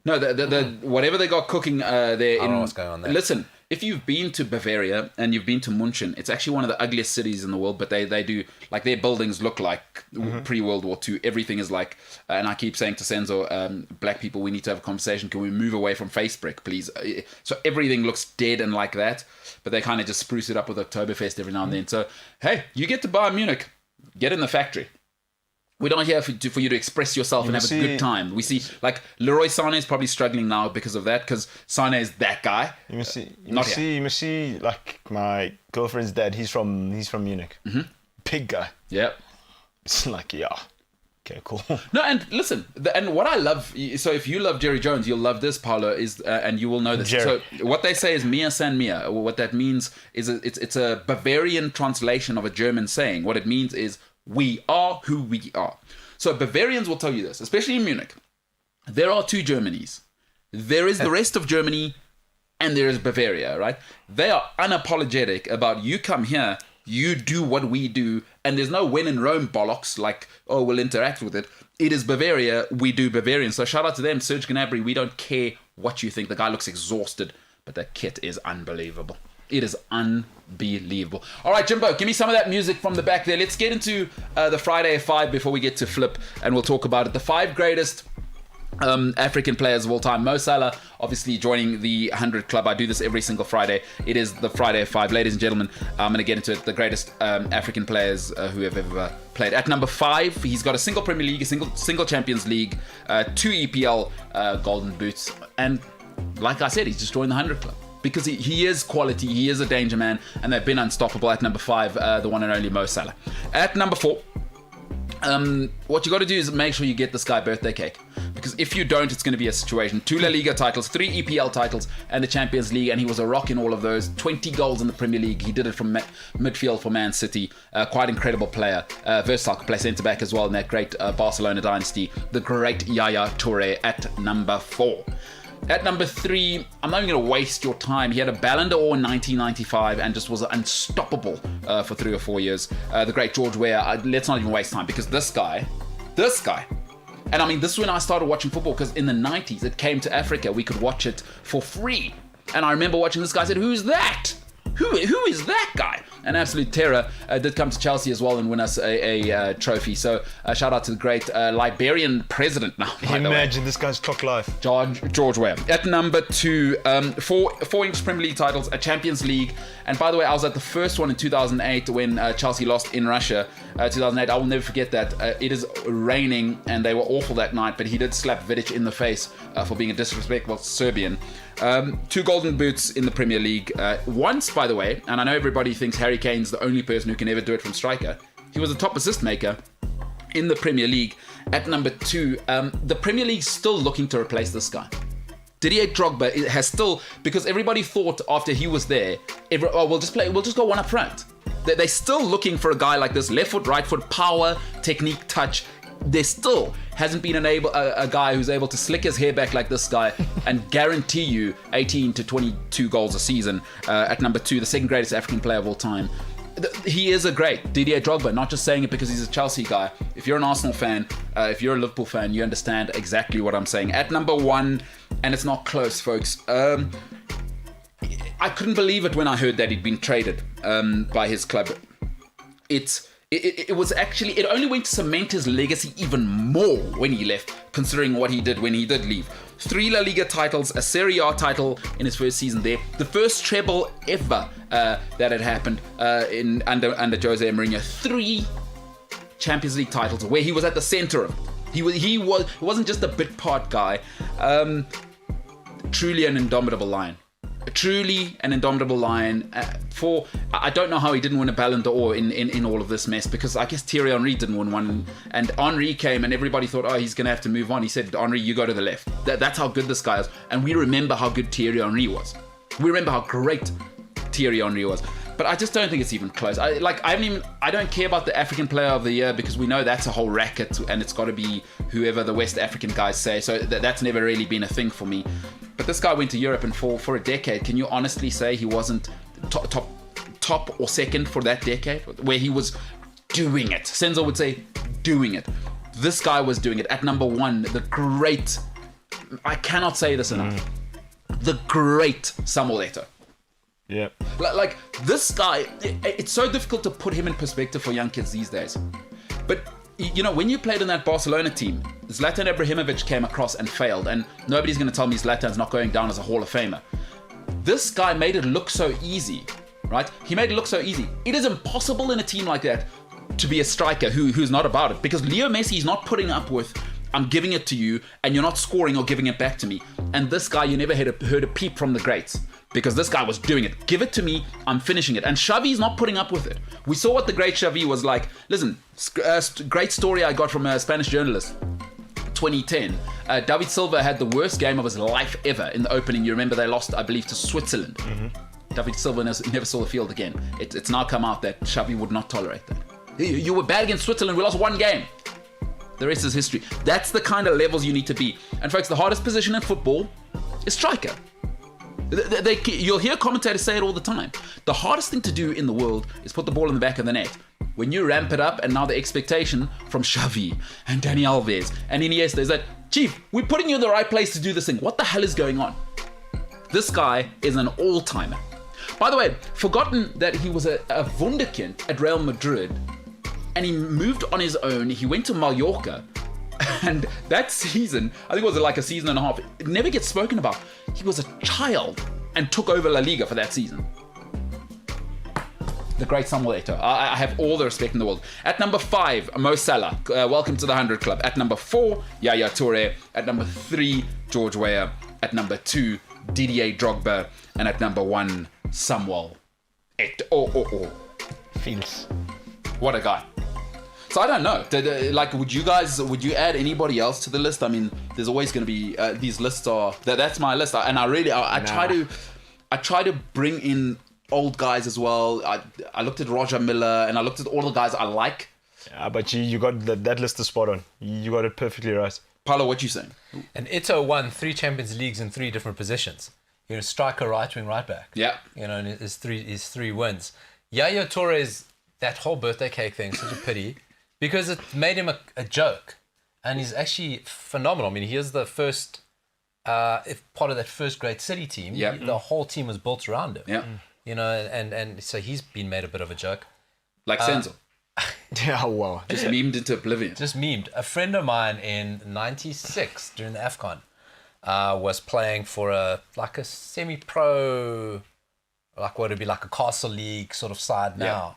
No, the whatever they got cooking there. I don't know what's going on there. Listen, if you've been to Bavaria and you've been to München, it's actually one of the ugliest cities in the world. But they do, like, their buildings look like pre-World War II. Everything is like, and I keep saying to Senzo, black people, we need to have a conversation. Can we move away from Facebook, please? So everything looks dead and like that. But they kind of just spruce it up with Oktoberfest every now and then. So, hey, you get to Bayern Munich, get in the factory. We're not here for you to express yourself and have a good time. We see, like, Leroy Sané is probably struggling now because of that, because Sané is that guy. You must see, like, my girlfriend's dad, he's from Munich. Mm-hmm. Big guy. Yeah. It's like, yeah. Okay, cool. No, and listen, and what I love, so if you love Jerry Jones, you'll love this, Paolo, is, and you will know this. Jerry. So what they say is Mia San Mia. What that means is it's a Bavarian translation of a German saying. What it means is, we are who we are. So Bavarians will tell you this, especially in Munich. There are two Germanys. There is the rest of Germany and there is Bavaria, right? They are unapologetic about you come here, you do what we do, and there's no when in Rome bollocks like, oh, we'll interact with it. It is Bavaria, we do Bavarian. So shout out to them, Serge Gnabry. We don't care what you think. The guy looks exhausted, but the kit is unbelievable. It is unbelievable. All right, Jimbo, give me some of that music from the back there. Let's get into the Friday 5 before we get to Flip, and we'll talk about it. The 5 greatest African players of all time. Mo Salah, obviously joining the 100 club. I do this every single Friday. It is the Friday 5. Ladies and gentlemen, I'm going to get into it. The greatest African players who have ever played. At number 5, he's got a single Premier League, a single Champions League, 2 EPL Golden Boots, and like I said, he's just joined the 100 club. Because he is quality, he is a danger man, and they've been unstoppable. At number 5, the one and only Mo Salah. At number 4, what you got to do is make sure you get this guy birthday cake. Because if you don't, it's going to be a situation. 2 La Liga titles, 3 EPL titles, and the Champions League, and he was a rock in all of those. 20 goals in the Premier League. He did it from midfield for Man City. Quite incredible player. Versatile, could play centre-back as well in that great Barcelona dynasty. The great Yaya Toure at number 4. At number 3, I'm not even going to waste your time. He had a Ballon d'Or in 1995 and just was unstoppable for 3 or 4 years. The great George Weah. Let's not even waste time, because this guy, and I mean, this is when I started watching football, because in the 90s it came to Africa. We could watch it for free. And I remember watching this guy. I said, who's that? Who is that guy? An absolute terror. Did come to Chelsea as well and win us a trophy. So shout out to the great Liberian president now. Imagine this guy's clock life. George Weah. At number 2, 4 English Premier League titles, a Champions League. And by the way, I was at the first one in 2008 when Chelsea lost in Russia. 2008, I will never forget that. It is raining and they were awful that night, but he did slap Vidic in the face for being a disrespectful Serbian. 2 golden boots in the Premier League. Once, by the way, and I know everybody thinks Harry Kane's the only person who can ever do it from striker. He was a top assist maker in the Premier League. At number 2, the Premier League's still looking to replace this guy. Didier Drogba has still, because everybody thought after he was there, we'll just go one up front. They're still looking for a guy like this, left foot, right foot, power, technique, touch. There still hasn't been a guy who's able to slick his hair back like this guy and guarantee you 18 to 22 goals a season. At number 2, the second greatest African player of all time. He is a great Didier Drogba, not just saying it because he's a Chelsea guy. If you're an Arsenal fan, if you're a Liverpool fan, you understand exactly what I'm saying. At number 1, and it's not close, folks. I couldn't believe it when I heard that he'd been traded by his club. It was actually, it only went to cement his legacy even more when he left, considering what he did when he did leave. 3 La Liga titles, a Serie A title in his first season there, the first treble ever that had happened under Jose Mourinho. 3 Champions League titles where he was at the center of it. He wasn't just a bit part guy. Truly an indomitable lion. Truly an indomitable lion. I don't know how he didn't win a Ballon d'Or in all of this mess, because I guess Thierry Henry didn't win one, and Henry came and everybody thought, oh, he's going to have to move on. He said, Henry, you go to the left. That's how good this guy is. And we remember how good Thierry Henry was. We remember how great Thierry Henry was. But I just don't think it's even close. I don't care about the African Player of the Year, because we know that's a whole racket, and it's got to be whoever the West African guys say. So that's never really been a thing for me. But this guy went to Europe, and for a decade, can you honestly say he wasn't top or second for that decade, where he was doing it? Senzo would say doing it. This guy was doing it at number one. The great, I cannot say this enough, the great Samuel Eto'o. Yeah. Like this guy, it's so difficult to put him in perspective for young kids these days. But you know, when you played in that Barcelona team, Zlatan Ibrahimovic came across and failed, and nobody's going to tell me Zlatan's not going down as a Hall of Famer. This guy made it look so easy, right? He made it look so easy. It is impossible in a team like that to be a striker who's not about it, because Leo Messi is not putting up with, I'm giving it to you and you're not scoring or giving it back to me. And this guy, you never heard a peep from the greats, because this guy was doing it. Give it to me, I'm finishing it. And Xavi's not putting up with it. We saw what the great Xavi was like. Listen, great story I got from a Spanish journalist. 2010, David Silva had the worst game of his life ever in the opening. You remember they lost, I believe, to Switzerland. David Silva never saw the field again. It's now come out that Xavi would not tolerate that. You were bad against Switzerland, we lost one game. The rest is history. That's the kind of levels you need to be. And folks, the hardest position in football is striker. You'll hear commentators say it all the time. The hardest thing to do in the world is put the ball in the back of the net. When you ramp it up, and now the expectation from Xavi and Dani Alves and Iniesta is that, Chief, we're putting you in the right place to do this thing. What the hell is going on? This guy is an all-timer. By the way, forgotten that he was a wunderkind at Real Madrid, and he moved on his own. He went to Mallorca, and that season, I think it was like a season and a half, it never gets spoken about. He was a child and took over La Liga for that season. The great Samuel Eto'o. I have all the respect in the world. At number 5, Mo Salah. Welcome to the 100 Club. At number 4, Yaya Toure. At number 3, George Weah. At number 2, Didier Drogba. And at number 1, Samuel Eto'o. Feels. What a guy. So I don't know. Would you add anybody else to the list? I mean, there's always going to be these lists are. That's my list, and I try to bring in old guys as well. I looked at Roger Miller, and I looked at all the guys I like. Yeah, but you got that list is spot on. You got it perfectly right. Paulo, what you saying? And Eto'o won 3 Champions Leagues in 3 different positions. You know, striker, right wing, right back. Yeah. You know, and his three wins. Yaya Toure is that whole birthday cake thing. Such a pity. Because it made him a joke. And he's actually phenomenal. I mean, he is the first, if part of that first great City team. Yeah. The whole team was built around him. Yeah. You know, and so he's been made a bit of a joke. Like Senzo. Yeah, wow. Just memed into oblivion. Just memed. A friend of mine in 96 during the AFCON was playing for a semi-pro, like what would be like a Castle League sort of side now. Yeah.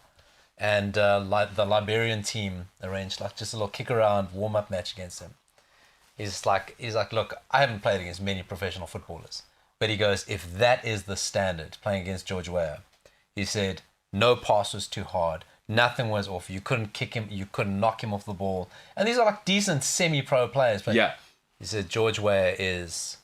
And the Liberian team arranged like just a little kick around warm-up match against him. He's like, look, I haven't played against many professional footballers, but he goes, if that is the standard, playing against George Weah, he said, no pass was too hard, nothing was off, you couldn't kick him, you couldn't knock him off the ball, and these are like decent semi-pro players. But yeah, he said George Weah is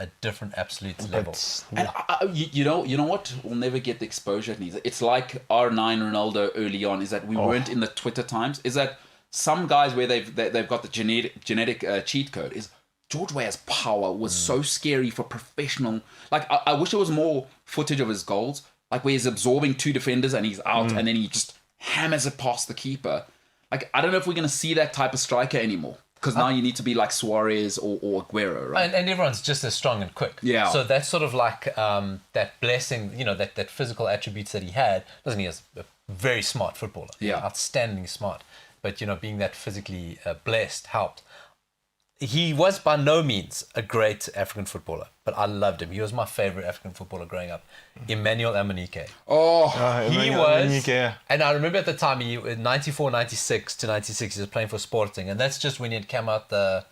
a different absolute level. And you know what? We'll never get the exposure it needs. It's like R9 Ronaldo early on. Is that we weren't in the Twitter times. Is that some guys where they've got the genetic cheat code. Is George Weah's power was so scary for professional. Like I wish there was more footage of his goals. Like where he's absorbing 2 defenders and he's out and then he just hammers it past the keeper. Like I don't know if we're gonna see that type of striker anymore. Because now you need to be like Suarez or Aguero, right? And everyone's just as strong and quick. Yeah. So that's sort of like that blessing, you know, that physical attributes that he had. Listen, he is a very smart footballer. Yeah. Outstanding smart. But, you know, being that physically blessed helped. he was by no means a great African footballer, but I loved him. He was my favorite African footballer growing up. Emmanuel Amunike. Oh, He was, Amunike, yeah. and I remember at the time, in 94, 96 to 96, he was playing for Sporting, and that's just when he had come out that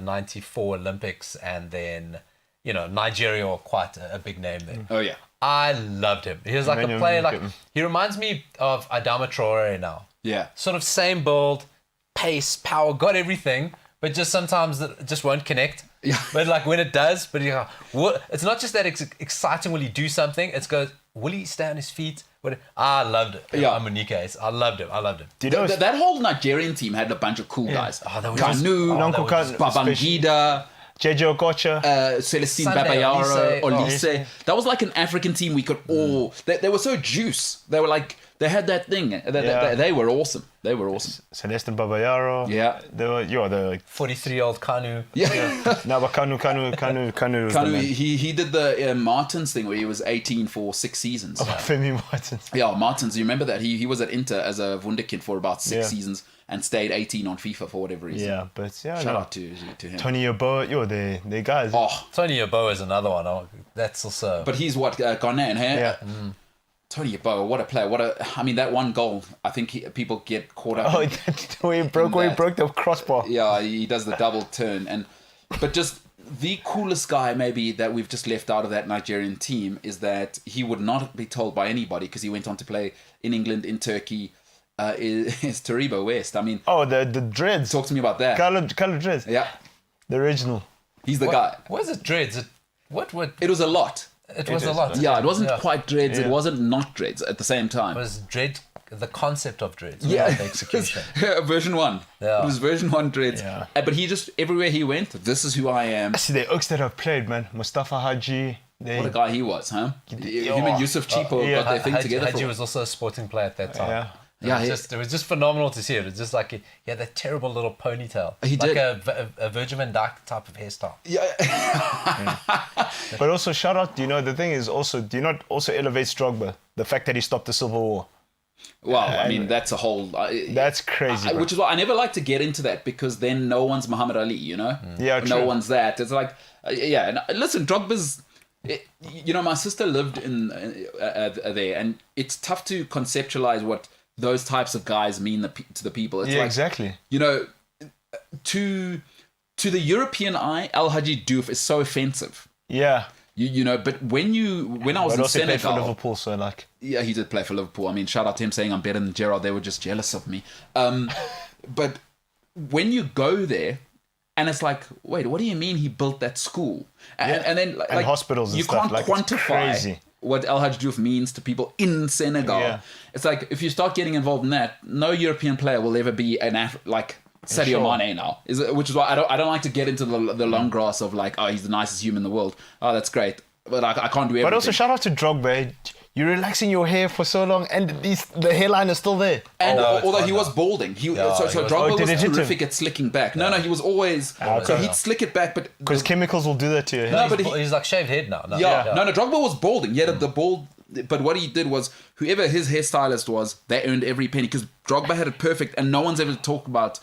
94 Olympics, and then, Nigeria were quite a big name there. oh yeah. I loved him. He was like a player, he reminds me of Adama Traore now. Yeah. Sort of same build, pace, power, got everything, but just sometimes it just won't connect. Yeah. But like when it does, it's not just that exciting will he do something, it's goes, will he stay on his feet? I loved it. Yeah. Amunike, I loved him. Do you know That whole Nigerian team had a bunch of cool guys. Oh, that was Kanu, Nonko Kanu, Babangida, JJ Okocha? Celestine Sunday, Babayaro, Olise. Olise. That was like an African team we could all... They were so juice. They were like... They had that thing. They were awesome. They were awesome. Celestin Babayaro. Yeah. They were, the 43-year-old Kanu. Yeah. no, but Kanu was the Kanu, man. he did the Martins thing where he was 18 for 6 seasons. Femi Martins. Yeah, Martins. You remember that? He was at Inter as a wunderkind for about 6 Yeah. seasons and stayed 18 on FIFA for whatever reason. Yeah, but yeah, Shout out to him. Tony Yeboah, they guys. Oh, Tony Yeboah is another one. That's also... but he's what, Ghanaian, hey? Yeah. Tony Yeboah, what a player. I mean, that one goal, I think people get caught up. Oh, where he broke the crossbar. Yeah, he does the double turn. But just the coolest guy maybe that we've just left out of that Nigerian team is that he would not be told by anybody because he went on to play in England, in Turkey, is Taribo West. I mean... Oh, the dreads. Talk to me about that. Colour dreads. Yeah. The original. He's the guy. Was it dreads? What? It was a lot. It was a lot. Yeah, it wasn't quite dreads. Yeah. It wasn't not dreads at the same time. It was dread, the concept of dreads. Yeah, Not the execution. version 1. Yeah. It was version 1 dreads. Yeah. But he just, everywhere he went, this is who I am. See, the Oaks that have played, man. Mustafa Haji. What a guy he was, huh? Him and Yusuf Chipo yeah. got their thing together. Haji For was also a Sporting player at that time. Yeah. Yeah, It was just phenomenal to see it. It was just like he had that terrible little ponytail. He like did. a Virgin van Dijk type of hairstyle. yeah. But also, shout out, the thing is also, do you not also elevate Drogba? The fact that he stopped the Civil War. Well, I mean, that's a whole... That's crazy, bro. which is why I never like to get into that because then no one's Muhammad Ali, Yeah, No true. one's that. It's like, and listen, Drogba's... my sister lived in there, and it's tough to conceptualize what those types of guys mean to the people. It's Yeah, like, exactly. To the European eye, Al Haji Diouf is so offensive. Yeah. But when I was But in also played for Senegal, Liverpool, so like... yeah, he did play for Liverpool. I mean, shout out to him saying I'm better than Gerrard. They were just jealous of me. But when you go there, and it's like, wait, what do you mean he built that school? And then like hospitals and you stuff. can't Like, it's quantify crazy. what El Hadj Diouf means to people in Senegal. Yeah. It's like if you start getting involved in that, no European player will ever be like Sadio Sure. Mane now. Which is why I don't like to get into the long grass of like, oh, he's the nicest human in the world. Oh, that's great. But I can't do everything. But also, shout out to Drogba. You're relaxing your hair for so long, and the hairline is still there. And no, it's although fine he now. was balding, so he was- Drogba Oh, did it was hit him? terrific at slicking back. No, he was always... so okay. he'd slick it back, but... Because chemicals will do that to your hair. No, but he's like shaved head now. No, Yeah. No, Drogba was balding. He had the bald... But what he did was, whoever his hairstylist was, they earned every penny because Drogba had it perfect, and no one's ever talked about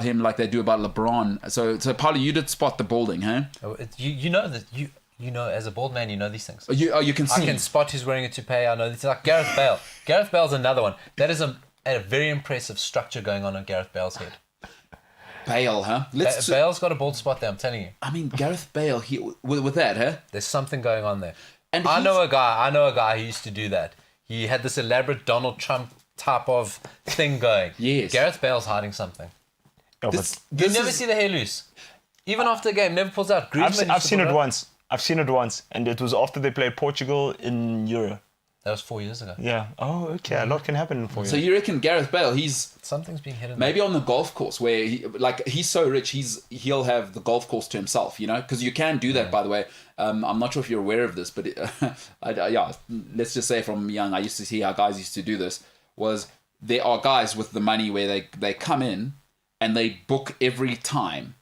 him like they do about LeBron. So Paulo, you did spot the balding, huh? You know that you know as a bald man, you know these things. You can see. I can spot who's wearing a toupee. I know it's like Gareth Bale. Gareth Bale's another one. That is a very impressive structure going on Gareth Bale's head. Bale, huh? Bale's got a bald spot there. I'm telling you. I mean, Gareth Bale, with that, huh? There's something going on there. And I know a guy who used to do that. He had this elaborate Donald Trump type of thing going. Yes. Gareth Bale's hiding something. Oh, This You never is- see the hair loose. Even after a game, never pulls out. I've seen it once. I've seen it once, and it was after they played Portugal in Euro. That was 4 years ago. Yeah. Oh, okay. A lot can happen for you. So you reckon Gareth Bale, he's Something's being hidden. maybe on the golf course where he's so rich, he'll have the golf course to himself, because you can do that, by the way. I'm not sure if you're aware of this, but let's just say from young, I used to see how guys used to do this, was there are guys with the money where they come in and they book every time.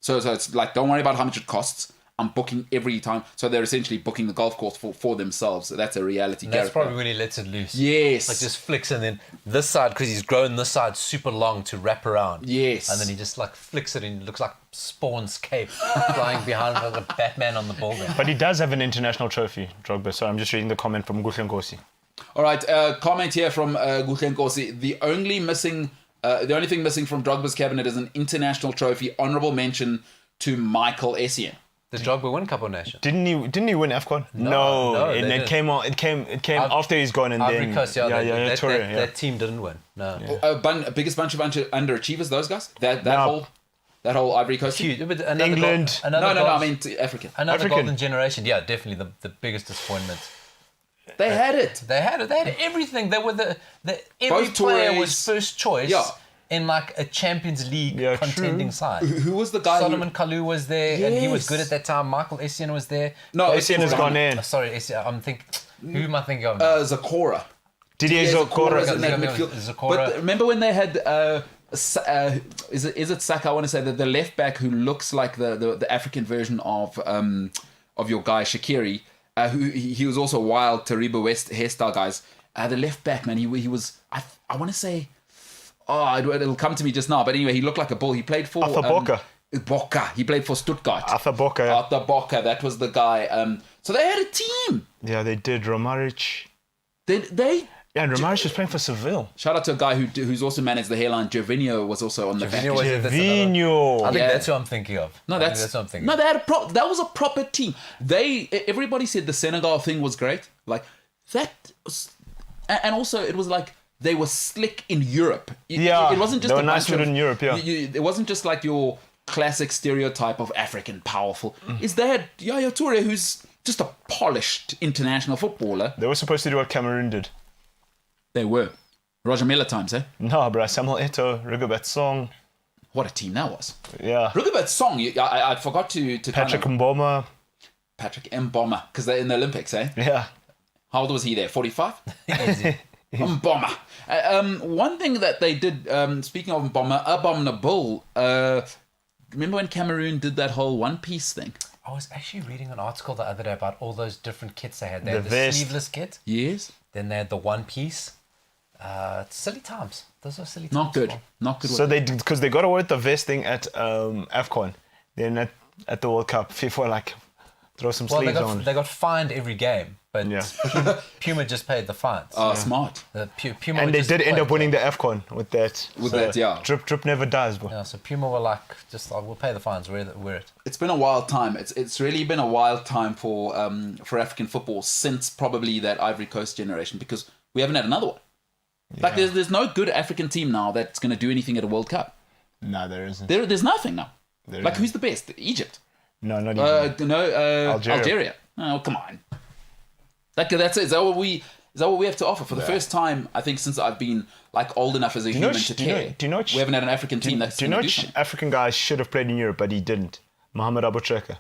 So it's like, don't worry about how much it costs. I'm booking every time. So they're essentially booking the golf course for themselves. So that's a reality And that's character. probably when he lets it loose. Yes. Like just flicks, and then this side, because he's grown this side super long to wrap around. Yes. And then he just like flicks it, and it looks like Spawn's cape flying behind like a Batman on the building. But he does have an international trophy, Drogba. So I'm just reading the comment from Gushen Kosi. All right, comment here from Gutlen Kosi. The only thing missing from Drogba's cabinet is an international trophy. Honourable mention to Michael Essien. Did Drogba win Cup of Nations? Didn't he win AFCON? No, and they it came on. It came after he's gone, and Ivory then Coast, Yaya Toure, that team didn't win. No. Biggest bunch of underachievers, those guys. That whole Ivory Coast team. Huge. But another England. Gold, No, I mean African. Another African. golden generation. Yeah, definitely the biggest disappointment. They had it. They had everything. They were every Both player Toure's- was first choice in like a Champions League contending true. side. Who was the guy? Solomon Kalou was there, and he was Yes. good at that time. Michael Essien was there. No, Essien has gone in. Sorry, Essien. Who am I thinking of? Zakora. Didier Zakora is Zakora. in that Yeah, midfield. Zakora. But remember when they had is it Saka? I want to say that the left back who looks like the African version of your guy Shaqiri, who he was also wild Taribo West hairstyle guys. The left back, man, he was I want to say, it'll come to me just now. But anyway, he looked like a bull. He played for Arthur Boca. Boca. He played for Stuttgart. Arthur Boca. Yeah. Arthur Boca, that was the guy. So they had a team. Yeah, they did. Romaric. They Yeah, and Romaric was playing for Seville. shout out to a guy who's also managed the hairline. Gervinho was also on the back. Gervinho was- that's Gervinho. I think Yeah. that's who I'm thinking of. No, I think that's what I'm thinking. no. They had that was a proper team. Everybody said the Senegal thing was great. Like that, and also it was like they were slick in Europe. Yeah, it wasn't just they were a nice bunch with of, in Europe, yeah. it wasn't just like your classic stereotype of African powerful. Is they had Yaya Toure, who's just a polished international footballer. They were supposed to do what Cameroon did. They were Roger Miller times, eh? No, bro. Samuel Eto'o, Rigobert Song. What a team that was. Yeah. Rigobert Song. I forgot to Patrick kind Mboma. of, Patrick Mboma, because they're in the Olympics, eh? Yeah. How old was he there? 45? Easy. Mboma. One thing that they did, speaking of Mboma, Abominable, remember when Cameroon did that whole One Piece thing? I was actually reading an article the other day about all those different kits they had. They The had the vest. sleeveless kit, Yes. then they had the one piece. Silly times. Those are silly times. Not good. Well, Not good. So they did, because they got away with the vesting at AFCON. Then at the World Cup, FIFA like throw some Well, sleeves on. they got fined every game, but Yeah. Puma just paid the fines. Smart. The Puma And they just did end played up winning the AFCON with that. With that, yeah. Drip never dies, bro. Yeah, so Puma were like, we'll pay the fines. We're it. It's been a wild time. It's really been a wild time for African football since probably that Ivory Coast generation, because we haven't had another one. Like there's no good African team now that's going to do anything at a World Cup. No, there isn't. There's nothing now. There Like isn't. who's the best? Egypt. No, not even. Algeria. Oh, come on. That's it. Is that what we have to offer for the first time? I think since I've been like old enough as a you know human which- to do you know- care. do you know which- we haven't had an African team that's Do you know going to do which something. African guy should have played in Europe, but he didn't? Mohamed Abu Treka.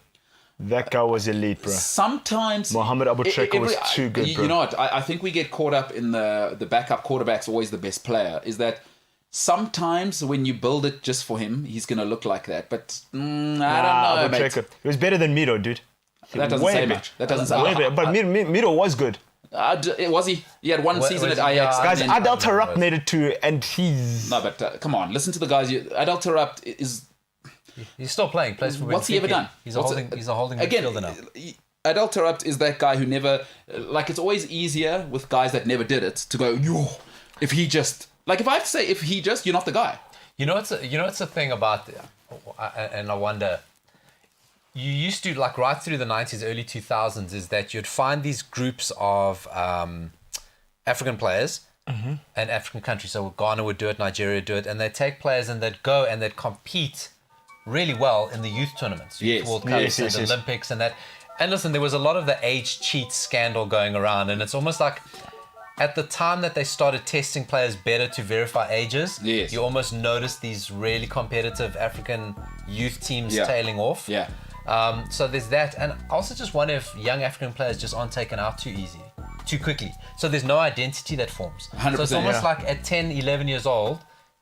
That guy was elite, bro. Sometimes Mohamed Abu Treka was too good, bro. You know what? I think we get caught up in the backup quarterback's always the best player. Is that sometimes when you build it just for him, he's going to look like that. But I don't know, Abu mate. Treka. He was better than Miro, dude. That doesn't Way say better. much. That doesn't say Way much. better. But Miro was good. Was he? He had one season at was he? Ajax. Yeah, Guys, and then- Adel Taarabt made it too, and he's... No, but come on, listen to the guys. Adel Taarabt is. He's still playing. Plays for What's he ever Benfica. done? He's a holding again, midfielder now. Adel Taarabt is that guy who never. Like, it's always easier with guys that never did it to go, yo, if he just. Like, if I have to say, if he just, you're not the guy. You know what's the thing about, and I wonder. You used to, like, right through the 90s, early 2000s, is that you'd find these groups of African players and African countries. So Ghana would do it, Nigeria would do it, and they'd take players and they'd go and they'd compete really well in the youth tournaments, youth Yes. World Cups Yes. and Olympics and that. And listen, there was a lot of the age cheat scandal going around, and it's almost like at the time that they started testing players better to verify ages, Yes. you almost noticed these really competitive African youth teams Yeah. tailing off. Yeah. So there's that, and I also just wonder if young African players just aren't taken out too quickly. So there's no identity that forms. 100%, So it's almost yeah. like at 10, 11 years old,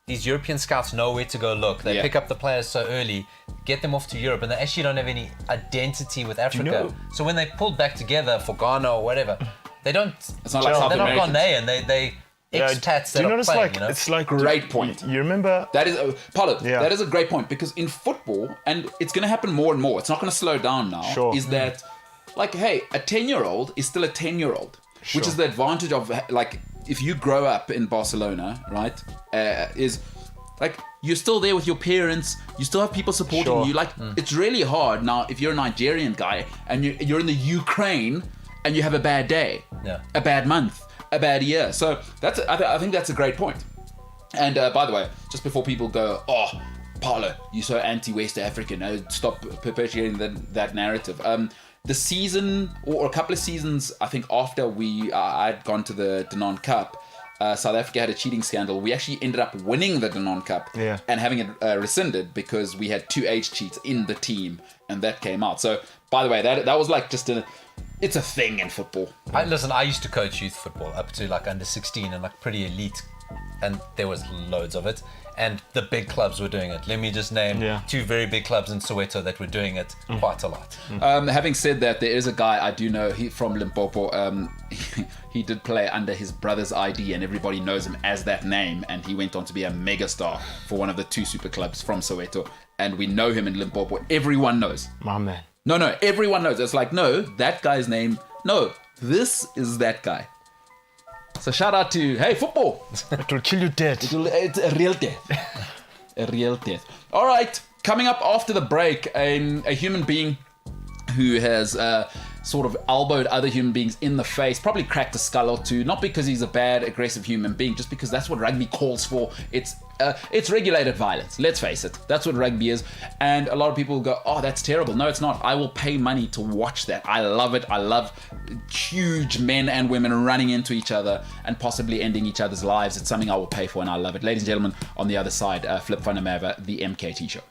these European scouts know where to go look. They pick up the players so early, get them off to Europe, and they actually don't have any identity with Africa. So when they pulled back together for Ghana or whatever, they don't. It's not like South they're not Americans. Ghanaian. They expats do that you are notice playing. like You know? it's like Great point. You remember That is, Paulo, Yeah. that is a great point, because in football, and it's going to happen more and more, it's not going to slow down now, Sure. is that, like, hey, a 10-year-old is still a 10-year-old, which is the advantage of, like, if you grow up in Barcelona, right, is, like, you're still there with your parents, you still have people supporting Sure. you, like, it's really hard now if you're a Nigerian guy, and you're in the Ukraine, and you have a bad day, a bad month, a bad year. So that's I think that's a great point. And by the way, just before people go, oh, Paulo, you're so anti-West African, stop perpetuating that narrative. The season, or a couple of seasons, I think after I'd gone to the Danone Cup, South Africa had a cheating scandal. We actually ended up winning the Danone Cup and having it rescinded because we had 2 age cheats in the team, and that came out. So, by the way, that was like just it's a thing in football. I used to coach youth football up to like under 16 and like pretty elite, and there was loads of it, and the big clubs were doing it. Let me just name 2 very big clubs in Soweto that were doing it quite a lot. Having said that, there is a guy I do know, he from Limpopo. He did play under his brother's ID, and everybody knows him as that name, and he went on to be a megastar for one of the 2 super clubs from Soweto, and we know him in Limpopo. Everyone knows. my man. No, everyone knows. It's like, no, that guy's name. No, this is that guy. So shout out to, hey, football. It will kill you dead. It's a real death. A real death. All right, coming up after the break, a human being who has sort of elbowed other human beings in the face, probably cracked a skull or 2, not because he's a bad, aggressive human being, just because that's what rugby calls for. It's regulated violence, let's face it. That's what rugby is. And a lot of people go, oh, that's terrible. No, it's not. I will pay money to watch that. I love it. I love huge men and women running into each other and possibly ending each other's lives. It's something I will pay for, and I love it. Ladies and gentlemen, on the other side, Flip Funamava, the MKT Show.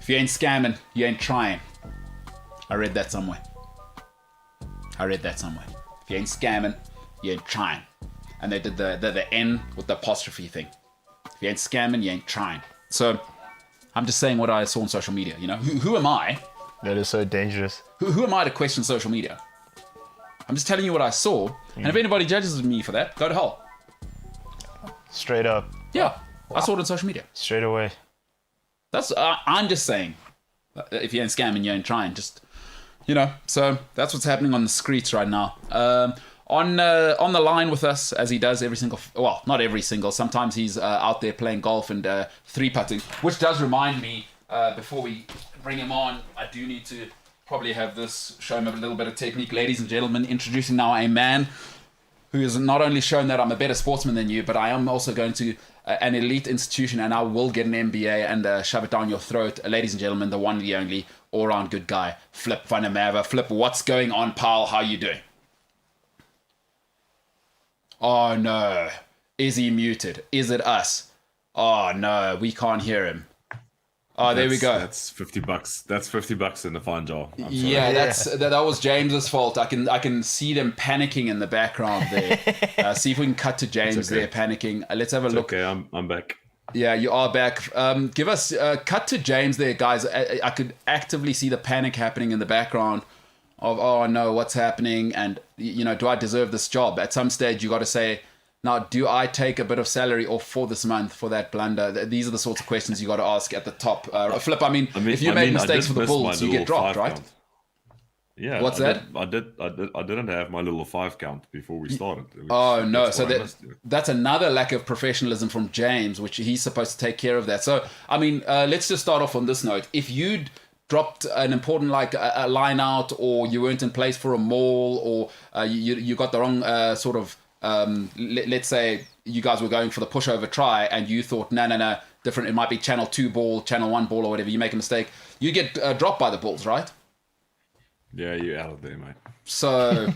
If you ain't scamming, you ain't trying. I read that somewhere. If you ain't scamming, you ain't trying. And they did the N with the apostrophe thing. If you ain't scamming, you ain't trying. So I'm just saying what I saw on social media. You know, who am I? That is so dangerous. Who am I to question social media? I'm just telling you what I saw. And if anybody judges me for that, go to hell. Straight up. Yeah, I saw it on social media. Straight away. That's I'm just saying, if you ain't scamming, you ain't trying. Just, you know. So that's what's happening on the streets right now. On the line with us, as he does every single, well, not every single. Sometimes he's out there playing golf and three putting. Which does remind me, before we bring him on, I do need to probably have this show him a little bit of technique, ladies and gentlemen. Introducing now a man who has not only shown that I'm a better sportsman than you, but I am also going to an elite institution, and I will get an MBA and shove it down your throat. Ladies and gentlemen, the one, the only, all-round good guy, Flip van der Merwe. Flip, what's going on, pal? How you doing? Oh, no. Is he muted? Is it us? Oh, no. We can't hear him. Oh, there we go. That's $50. That's $50 in the fine jar. Yeah, that was James's fault. I can see them panicking in the background there. See if we can cut to James there panicking. Let's have a look. Okay, I'm back. Yeah, you are back. Give us cut to James there, guys. I could actively see the panic happening in the background of, oh no, what's happening? And you know, do I deserve this job? At some stage, you got to say, Now, do I take a bit of salary off for this month for that blunder? These are the sorts of questions you got to ask at the top. Flip, I mean, if you make mistakes for the Bulls, you get dropped, right? Count. Yeah. What's that? I didn't have my little 5 count before we started. Oh, no. So that's another lack of professionalism from James, which he's supposed to take care of that. So, I mean, let's just start off on this note. If you'd dropped an important, like a line out, or you weren't in place for a maul, or you got the wrong sort of, let's say you guys were going for the pushover try and you thought, no, different, it might be channel 2 ball, channel 1 ball, or whatever, you make a mistake, you get dropped by the Bulls, right? Yeah, you're out of there, mate. So,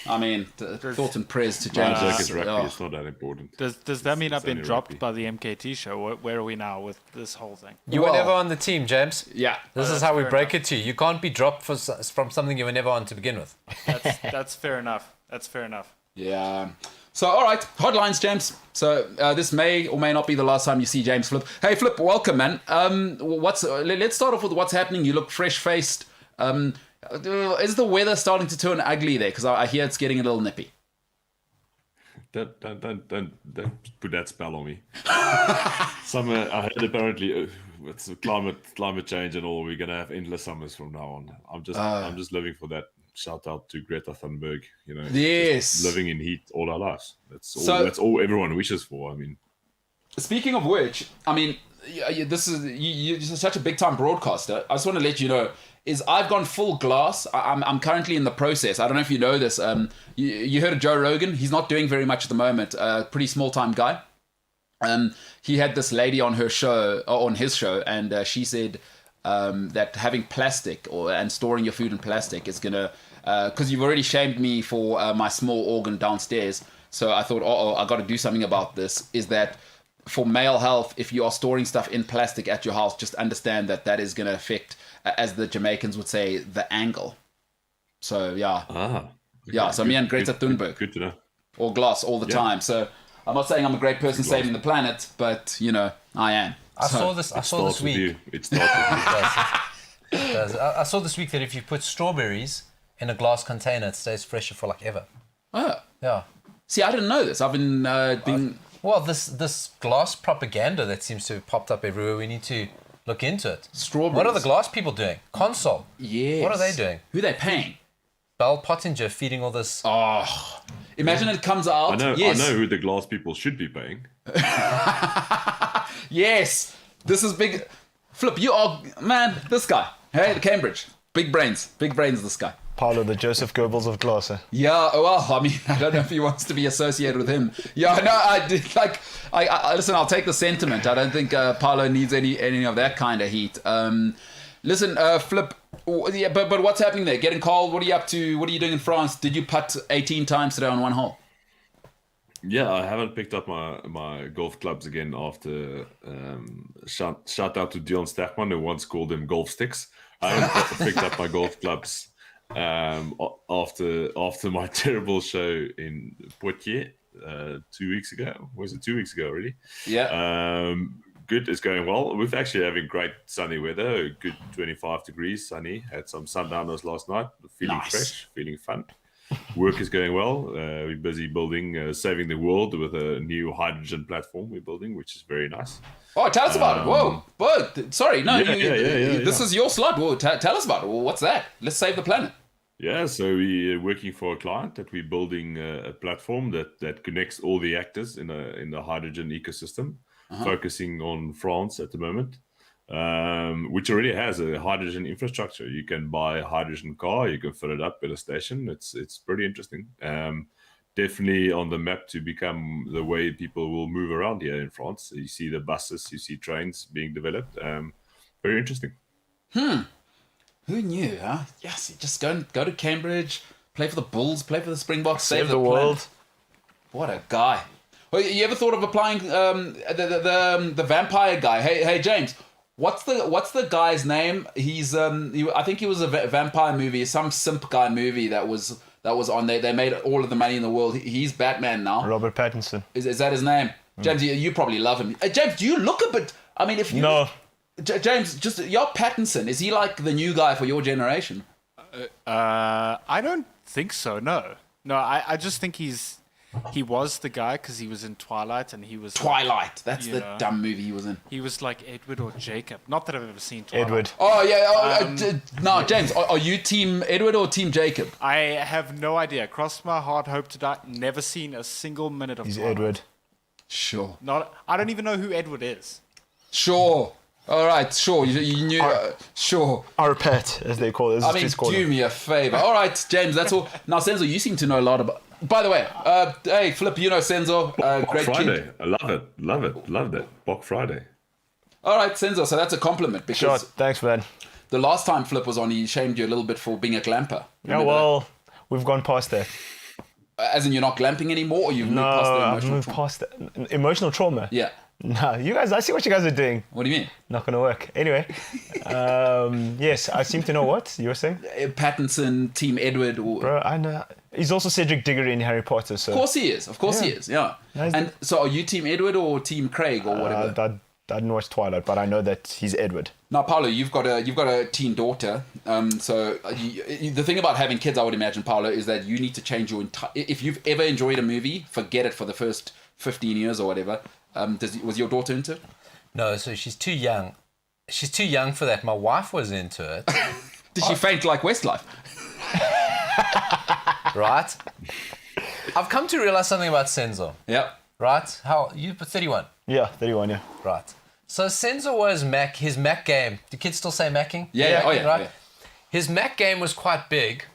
I mean, thoughts and prayers to James. It's rugby. It's not that important. Does that mean I've been only dropped rugby. by the MKT show? Where are we now with this whole thing? You were never on the team, James. Yeah. This is how we break it to you. You can't be dropped from something you were never on to begin with. That's fair enough. That's fair enough. Yeah. So, all right, hotlines, James. So this may or may not be the last time you see James Flip. Hey, Flip, welcome, man. Let's start off with what's happening. You look fresh-faced. Is the weather starting to turn ugly there? Because I hear it's getting a little nippy. Don't put that spell on me. Summer, I heard apparently it's climate change and all. We're gonna have endless summers from now on. I'm just living for that. Shout out to Greta Thunberg. You know, yes, just living in heat all our lives. That's all everyone wishes for. I mean, speaking of which, I mean, this is you're such a big time broadcaster. I just want to let you know. I've gone full glass. I'm currently in the process. I don't know if you know this. You heard of Joe Rogan? He's not doing very much at the moment. Pretty small time guy. He had this lady on his show, and she said that having plastic and storing your food in plastic is gonna, because you've already shamed me for my small organ downstairs. So I thought, I got to do something about this. Is that for male health? If you are storing stuff in plastic at your house, just understand that is going to affect, as the Jamaicans would say, the angle. So yeah, okay. Yeah. So me and Greta Thunberg, good to know. Or glass all the time. So I'm not saying I'm a great person saving the planet, but I am. I saw this week. It starts with you. I saw this week that if you put strawberries in a glass container, it stays fresher for like ever. Oh, yeah. See, I didn't know this. I've been Well, this glass propaganda that seems to have popped up everywhere, we need to look into it. Strawberries. What are the glass people doing? Console. Yes. What are they doing? Who are they paying? Bell Pottinger feeding all this. Oh, imagine it comes out. I know who the glass people should be paying. Yes, this is big. Flip, you are, man, this guy. Hey, Cambridge. Big brains, this guy. Paolo, the Joseph Goebbels of glass. Yeah, well, I mean, I don't know if he wants to be associated with him. Yeah, no, I did, listen, I'll take the sentiment. I don't think Paolo needs any of that kind of heat. Listen, Flip, yeah, but what's happening there? Getting cold? What are you up to? What are you doing in France? Did you putt 18 times today on one hole? Yeah, I haven't picked up my golf clubs again after shout out to Dion Stackman, who once called them golf sticks. I haven't picked up my golf clubs after my terrible show in Poitiers 2 weeks ago. Was it 2 weeks ago already? Yeah. Good, it's going well. We're actually having great sunny weather, good 25 degrees sunny. Had some sundowners last night, feeling fresh, feeling fun. Work is going well. We're busy building, saving the world with a new hydrogen platform we're building, which is very nice. Oh, tell us about it. Whoa, sorry, no, this is your slot. Whoa, tell us about it. Well, what's that? Let's save the planet. Yeah, so we're working for a client that we're building a platform that connects all the actors in the hydrogen ecosystem, focusing on France at the moment, which already has a hydrogen infrastructure. You can buy a hydrogen car, you can fill it up at a station. It's pretty interesting. Definitely on the map to become the way people will move around here in France. You see the buses, you see trains being developed. Very interesting. Who knew, huh? Yes, you just go to Cambridge, play for the Bulls, play for the Springboks, Save the world. What a guy. Well, you ever thought of applying the vampire guy? Hey James, what's the guy's name? He's I think he was a vampire movie, some simp guy movie that was on there. They made all of the money in the world. He's Batman now. Robert Pattinson. Is that his name? James, you probably love him. James, do you look a bit? I mean, if you no. James, just your Pattinson, is he like the new guy for your generation? I don't think so. No. I just think he's he was the guy because he was in Twilight and he was Twilight. That's the Yeah. dumb movie he was in. He was like Edward or Jacob. Not that I've ever seen Twilight. Edward. Oh, yeah. No, James, are you Team Edward or Team Jacob? I have no idea. Cross my heart, hope to die. Never seen a single minute of He's Twilight. Edward. Sure. I don't even know who Edward is. Sure. All right, sure. You knew. Sure. Our pet, as they call it. As I it's mean, just called. do me a favor. All right, James, that's all. Now, Senzo, you seem to know a lot about. By the way, hey, Flip, you know Senzo. Great Friday. kid. I love that. Bok Friday. All right, Senzo, so that's a compliment because Sure, thanks, man. the last time Flip was on, he shamed you a little bit for being a glamper. Yeah, Remember well, we've gone past that. that? As in, you're not glamping anymore, or you've moved No, past the I've emotional moved trauma? past that. Emotional trauma? Yeah. No, you guys, I see what you guys are doing. What do you mean? Not going to work. Anyway, yes, I seem to know what you were saying. Pattinson, Team Edward, or. Bro, I know. He's also Cedric Diggory in Harry Potter, so. Of course he is. Of course he Yeah. is. Yeah. Nice. And so, are you Team Edward or Team Craig or whatever? I didn't watch Twilight, but I know that he's Edward. Now, Paolo, you've got a teen daughter. So the thing about having kids, I would imagine, Paolo, is that you need to change your entire. If you've ever enjoyed a movie, forget it for the first 15 years or whatever. Was your daughter into it? No, so she's too young. She's too young for that. My wife was into it, Did she faint like Westlife? right? I've come to realize something about Senzo, Yep. right? How you 31, Yeah, 31, yeah. right? So Senzo was his Mac game. Do kids still say Macking? Yeah. Oh yeah. Right? Yeah. His Mac game was quite big.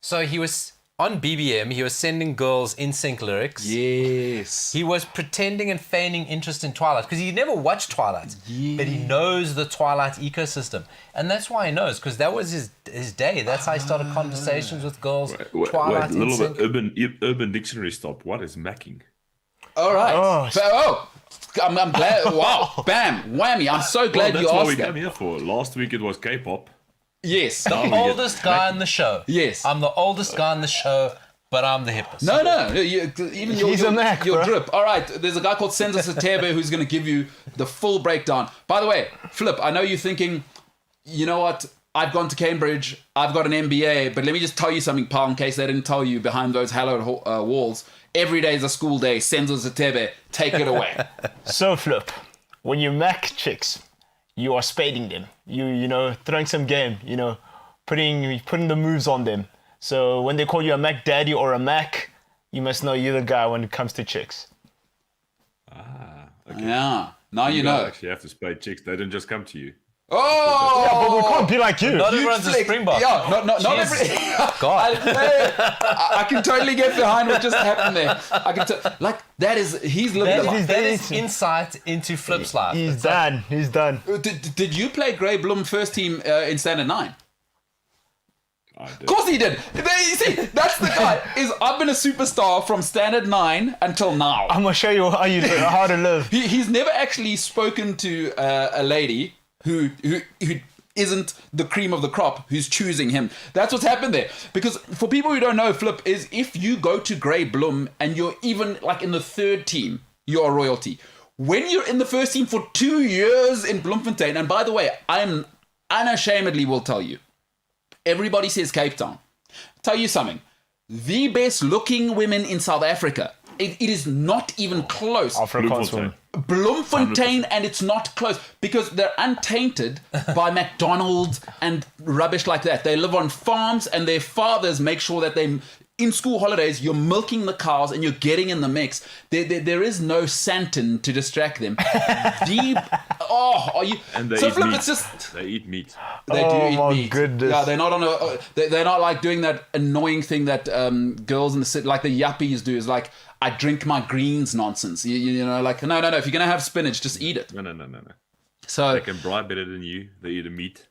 So he was on BBM, he was sending girls in-sync lyrics. Yes. He was pretending and feigning interest in Twilight because he never watched Twilight, but he knows the Twilight ecosystem. And that's why he knows, because that was his day. That's how he started conversations with girls. Twilight Wait, a little in-sync. bit urban dictionary stop. What is macking? All right. Oh. I'm glad. Wow. Bam. Whammy. I'm so glad That's you what we asked came that. here for. Last week it was K-pop. Yes. Now we get Oldest guy in the show. Yes. I'm the oldest guy in the show, but I'm the hippest. No. Even He's a Mac, your bro. drip. All right. There's a guy called Senzo Satebe who's going to give you the full breakdown. By the way, Flip, I know you're thinking, you know what? I've gone to Cambridge. I've got an MBA. But let me just tell you something, pal, in case they didn't tell you behind those hallowed walls. Every day is a school day. Senzo Satebe, take it away. So, Flip, when you Mac chicks, you are spading them. You know, throwing some game, you know, putting the moves on them. So when they call you a Mac daddy or a Mac, you must know you're the guy when it comes to chicks. Okay. Yeah. Now you You know. guys actually have to spade chicks. They didn't just come to you. Oh! But we can't be like you. Not Huge everyone's a flex. Springbok. Yeah, not Jeez. every. God. I can totally get behind what just happened there. I can like that is he's living the life. That is insight into Flip's life. He's done. He's done. Did you play Grey Blum first team in Standard 9? I did. Of course he did. You see, that's the guy. I've been a superstar from Standard 9 until now. I'm gonna show you how to live. He's never actually spoken to a lady who isn't the cream of the crop who's choosing him. That's what's happened there. Because for people who don't know, Flip, is if you go to Grey Blum and you're even like in the third team, you're royalty. When you're in the first team for 2 years in Bloemfontein, and by the way, I'm unashamedly will tell you, everybody says Cape Town. Tell you something. The best looking women in South Africa, it is not even close. Afrikaans woman. Bloemfontein, and it's not close because they're untainted by McDonald's and rubbish like that. They live on farms, and their fathers make sure that they, in school holidays, you're milking the cows and you're getting in the mix. There is no Santon to distract them. Are you? And they so eat Flip, meat. it's just They eat meat. they do Oh eat my meat. goodness. Yeah, they're not on a. They're not like doing that annoying thing that girls in the city, like the yuppies, do. Is like, I drink my greens nonsense. You know, like no. If you're gonna have spinach, just eat it. No. They So can bribe better than you. They eat a meat.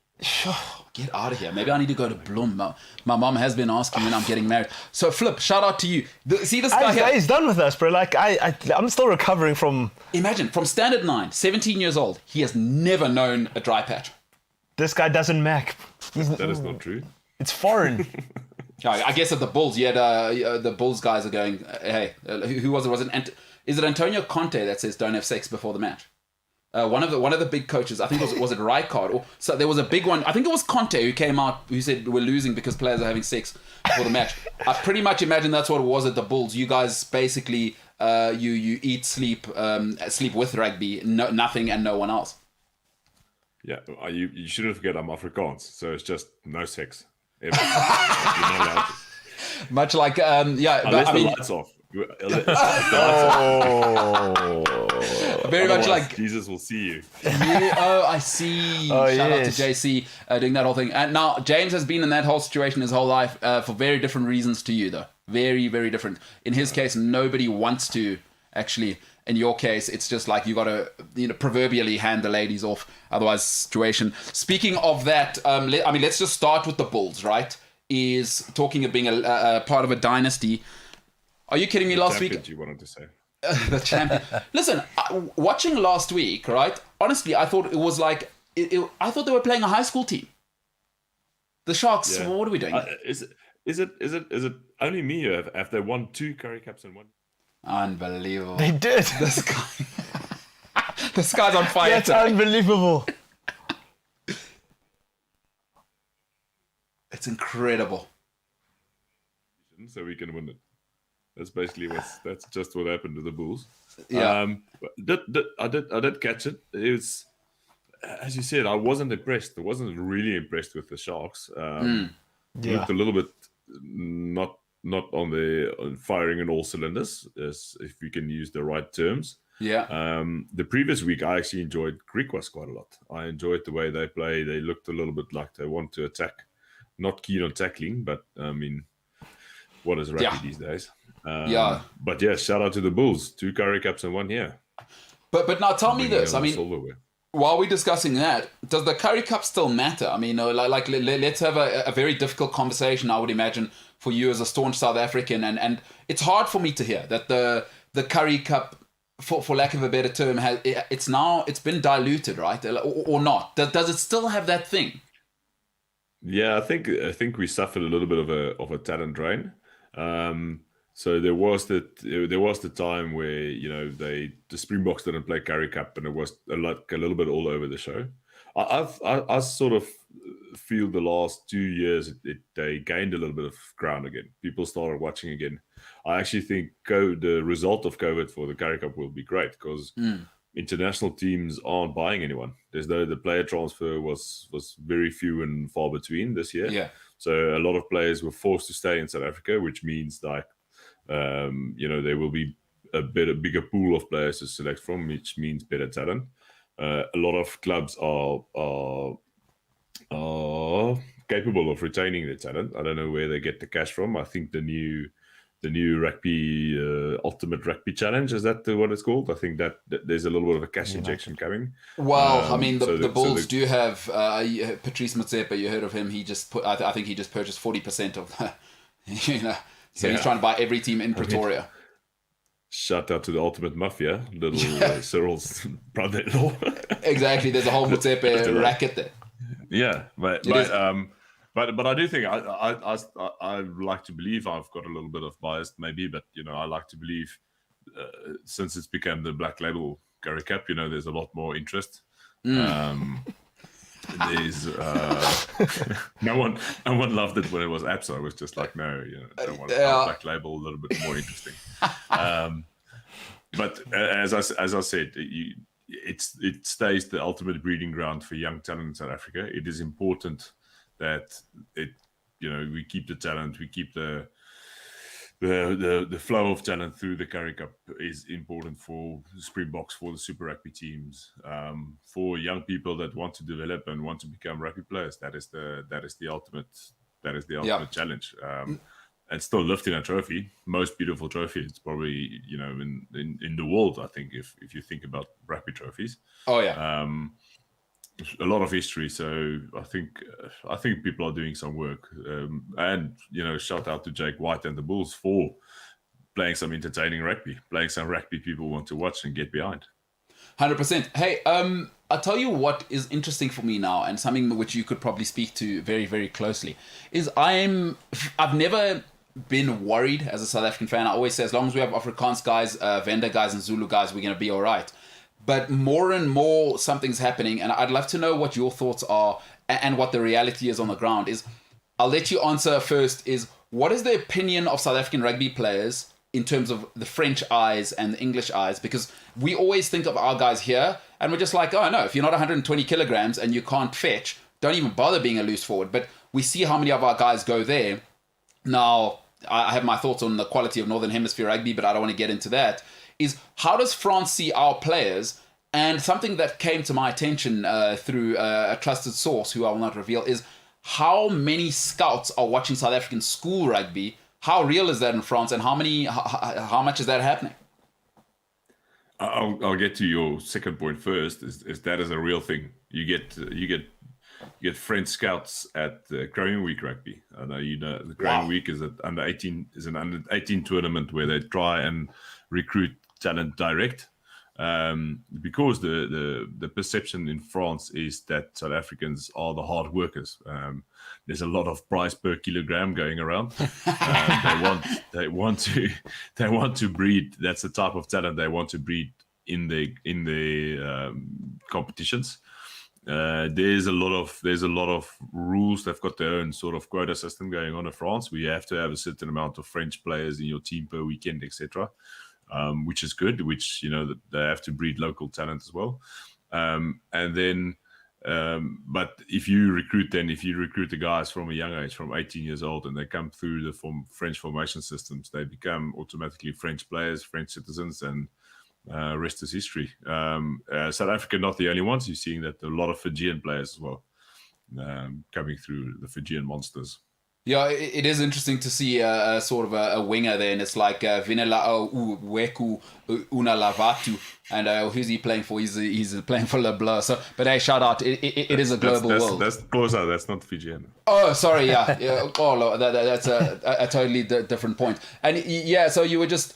get out of here. Maybe I need to go to Bloem. My mom has been asking when I'm getting married. So Flip, shout out to you. See this guy here. He's done with us, bro. Like I'm still recovering from Imagine from Standard 9, 17 years old. He has never known a dry patch. this guy doesn't Mac. That is not true. It's foreign. I guess at the Bulls, you had the Bulls guys are going, hey, who was it? Is it Antonio Conte that says don't have sex before the match? one of the big coaches, I think was it Rijkaard, or so there was a big one. I think it was Conte who came out who said we're losing because players are having sex for the match. I pretty much imagine that's what it was at the Bulls. You guys basically you eat, sleep with rugby, nothing and no one else. Yeah, you shouldn't forget I'm Afrikaans, so it's just no sex. Ever. You're not allowed to. Much like Unless the lights off. Very much Otherwise, like Jesus will see you. I see. Shout out to JC doing that whole thing. And now James has been in that whole situation his whole life for very different reasons to you, though. Very, very different. In his case, nobody wants to actually. In your case, it's just like you got to, proverbially hand the ladies off. Otherwise, situation. Speaking of that, let's just start with the Bulls, right? Is talking of being a part of a dynasty. Are you kidding me? Last week, you wanted to say the champion. Listen, watching last week, right? Honestly, I thought it was like I thought they were playing a high school team. The Sharks. Yeah. What are we doing? Is it only me? Have they won 2 Curry Cups in one? Unbelievable. They did. This guy. This guy's on fire. That's unbelievable. It's incredible. So we can win it. That's basically that's just what happened to the Bulls. Yeah. I did catch it. It was, as you said, I wasn't impressed. I wasn't really impressed with the Sharks. Looked a little bit not on firing on all cylinders, as if we can use the right terms. Yeah. The previous week, I actually enjoyed Griquas quite a lot. I enjoyed the way they play. They looked a little bit like they want to attack. Not keen on tackling, but I mean, what is rugby these days? But yeah, shout out to the Bulls. 2 Curry Cups in 1 year. But now tell me this. I mean, silverware. while we're discussing that, does the Curry Cup still matter? I mean, let's have a very difficult conversation, I would imagine, for you as a staunch South African. And it's hard for me to hear that the Curry Cup, for lack of a better term, it's been diluted, right? Or not? Does it still have that thing? Yeah, I think we suffered a little bit of a talent drain. So there was the time where the Springboks didn't play Curry Cup, and it was a little bit all over the show. I sort of feel the last 2 years they gained a little bit of ground again. People started watching again. I actually think the result of COVID for the Curry Cup will be great because international teams aren't buying anyone. There's the player transfer was very few and far between this year. Yeah. So a lot of players were forced to stay in South Africa, which means like there will be a bigger pool of players to select from, which means better talent. A lot of clubs are capable of retaining their talent. I don't know where they get the cash from. I think the new rugby ultimate rugby challenge, is that what it's called? I think that there's a little bit of a cash injection coming. Well, I mean, the Bulls do have Patrice Motsepe. You heard of him? He just I think he just purchased 40% of the, so he's trying to buy every team in Pretoria. Shout out to the ultimate mafia, little Cyril's brother-in-law. Exactly, there's a whole Motsepe racket there. Yeah, but I do think I like to believe I've got a little bit of bias maybe, but I like to believe since it's become the Black Label Curry Cup, there's a lot more interest. There's no one loved it when it was Absa. It was just like, no, I don't want Black Label, a little bit more interesting. But as I said, it stays the ultimate breeding ground for young talent in South Africa. It is important that we keep the talent, we keep the flow of talent through the Curry Cup is important for the Springboks, for the Super Rugby teams, for young people that want to develop and want to become rugby players. That is the ultimate challenge. And still lifting a trophy, most beautiful trophy. It's probably in the world. I think if you think about rugby trophies. Oh yeah. A lot of history, so I think people are doing some work, and shout out to Jake White and the Bulls for playing some entertaining rugby, playing some rugby people want to watch and get behind. 100%. Hey, I'll tell you what is interesting for me now, and something which you could probably speak to very, very closely, is I've never been worried as a South African fan. I always say as long as we have Afrikaans guys, Venda guys, and Zulu guys, we're going to be all right. but more and more something's happening, and I'd love to know what your thoughts are and what the reality is on the ground. I'll let you answer first. What is the opinion of South African rugby players in terms of the French eyes and the English eyes? Because we always think of our guys here, and we're just like, oh no, if you're not 120 kilograms and you can't fetch, don't even bother being a loose forward. But we see how many of our guys go there. Now, I have my thoughts on the quality of Northern Hemisphere rugby, but I don't want to get into that. How does France see our players? And something that came to my attention through a trusted source, who I will not reveal, is how many scouts are watching South African school rugby. How real is that in France, and how much is that happening? I'll get to your second point first. Is that is a real thing? You get French scouts at Growing Week rugby. I know the Growing Week is an under 18 tournament where they try and recruit talent direct. Because the perception in France is that South Africans are the hard workers. There's a lot of price per kilogram going around. They want to breed. That's the type of talent they want to breed in the competitions. There's a lot of rules. They've got their own sort of quota system going on in France. We have to have a certain amount of French players in your team per weekend, etc. Which is good, which, they have to breed local talent as well. But if you recruit the guys from a young age, from 18 years old, and they come through the French formation systems, they become automatically French players, French citizens, and rest is history. South Africa, not the only ones. You're seeing that a lot of Fijian players as well coming through the Fijian monsters. Yeah, it is interesting to see a sort of a winger there, and it's like Vinela Weku Una Lavatu, and who's he playing for? He's playing for Le Bleu. So, but hey, shout out! It is a global world. That's Xhosa. That's not Fijian. Oh, sorry, yeah. Oh, that's a totally different point. And yeah, so you were just.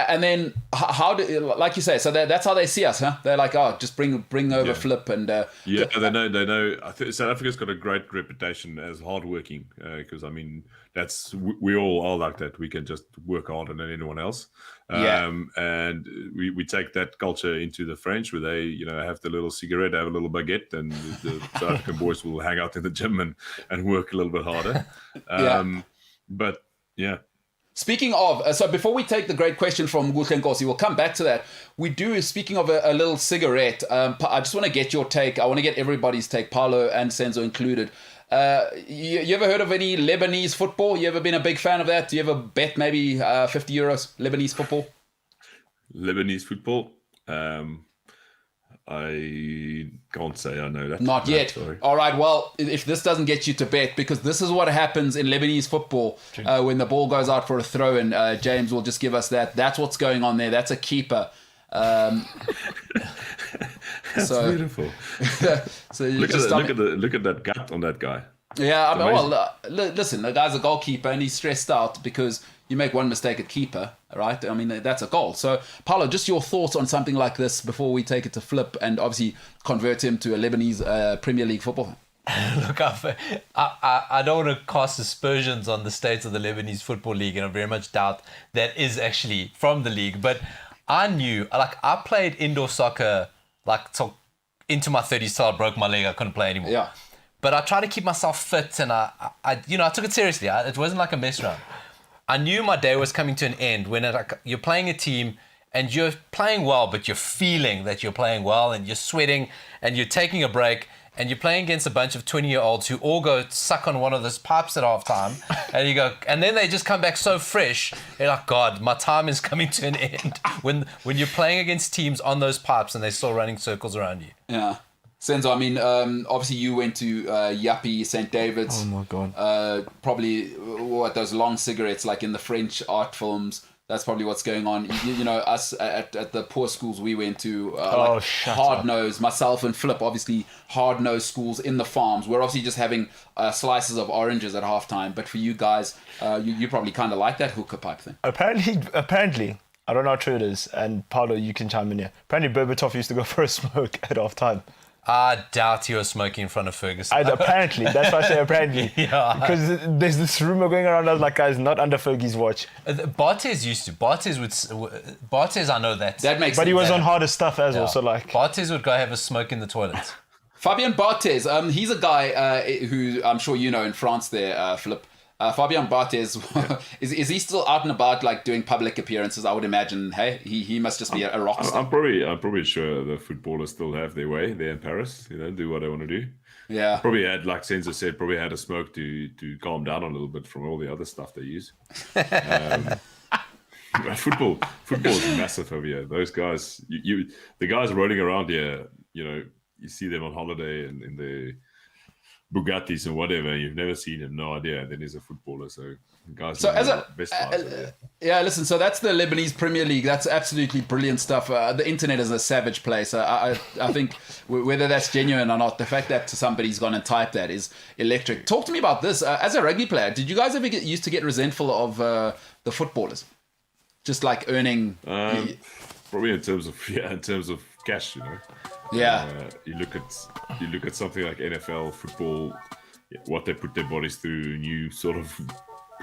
And then how do, like you say, so that's how they see us, huh? They're like, oh, just bring over Flip and they know. I think South Africa's got a great reputation as hardworking because we all are like that. We can just work harder than anyone else, and we take that culture into the French, where they have the little cigarette, have a little baguette, and the South African boys will hang out in the gym and work a little bit harder. But yeah. Speaking of, so before we take the great question from Gutlenkosi, we'll come back to that. Speaking of a little cigarette, I just want to get your take. I want to get everybody's take, Paulo and Senzo included. You ever heard of any Lebanese football? You ever been a big fan of that? Do you ever bet maybe 50 euros Lebanese football? Lebanese football? I can't say I know that. Not yet. Sorry. All right, well, if this doesn't get you to bet, because this is what happens in Lebanese football when the ball goes out for a throw, and James will just give us that. That's what's going on there. That's a keeper. That's beautiful. So you look at that gut on that guy. Yeah, listen, the guy's a goalkeeper and he's stressed out because you make one mistake at keeper, right? I mean, that's a goal. So, Paulo, just your thoughts on something like this before we take it to Flip and obviously convert him to a Lebanese Premier League football. Look, I don't want to cast aspersions on the state of the Lebanese Football League, and I very much doubt that is actually from the league. But I played indoor soccer till into my 30s till I broke my leg. I couldn't play anymore. Yeah. But I tried to keep myself fit, and I took it seriously. It wasn't like a mess around. I knew my day was coming to an end when you're playing a team and you're playing well, but you're feeling that you're playing well, and you're sweating, and you're taking a break, and you're playing against a bunch of 20-year-olds who all go suck on one of those pipes at halftime, and you go, and then they just come back so fresh. You're like, God, my time is coming to an end. When you're playing against teams on those pipes and they're still running circles around you. Yeah. Senzo, I mean, obviously you went to Yappie, St. David's. Oh my God. Probably those long cigarettes like in the French art films. That's probably what's going on. Us at the poor schools we went to, hard-nosed, myself and Flip, obviously hard-nosed schools in the farms. We're obviously just having slices of oranges at halftime. But for you guys, you probably kind of like that hookah pipe thing. Apparently, I don't know how true it is, and Paulo, you can chime in here. Apparently, Berbatov used to go for a smoke at halftime. I doubt he was smoking in front of Ferguson. Apparently, that's why I say apparently. Yeah. Because there's this rumor going around. I was like, guys, not under Fergie's watch. Barthez used to. Barthez, I know that. That makes But sense. he was on harder stuff as well. Yeah. So like, Barthez would go have a smoke in the toilet. Fabien Barthez, he's a guy who I'm sure you know in France there, Philip. Fabien Barthez, is he still out and about like doing public appearances? I would imagine. Hey, he must just be a rock star. I'm probably sure the footballers still have their way there in Paris. Do what they want to do. Yeah. Probably had, like Senzo said, probably had a smoke to calm down a little bit from all the other stuff they use. Football is massive over here. Those guys, the guys rolling around here, you see them on holiday and in the Bugattis and whatever. You've never seen him, no idea. Then he's a footballer. So guys, So as a best guys over there. yeah, listen. So that's the Lebanese Premier League. That's absolutely brilliant stuff. The internet is a savage place. I think whether that's genuine or not, the fact that somebody's gone and typed that is electric. Talk to me about this. As a rugby player, did you guys ever used to get resentful of the footballers, just like earning? Probably in terms of cash, Yeah. You look at something like NFL football, what they put their bodies through, and you sort of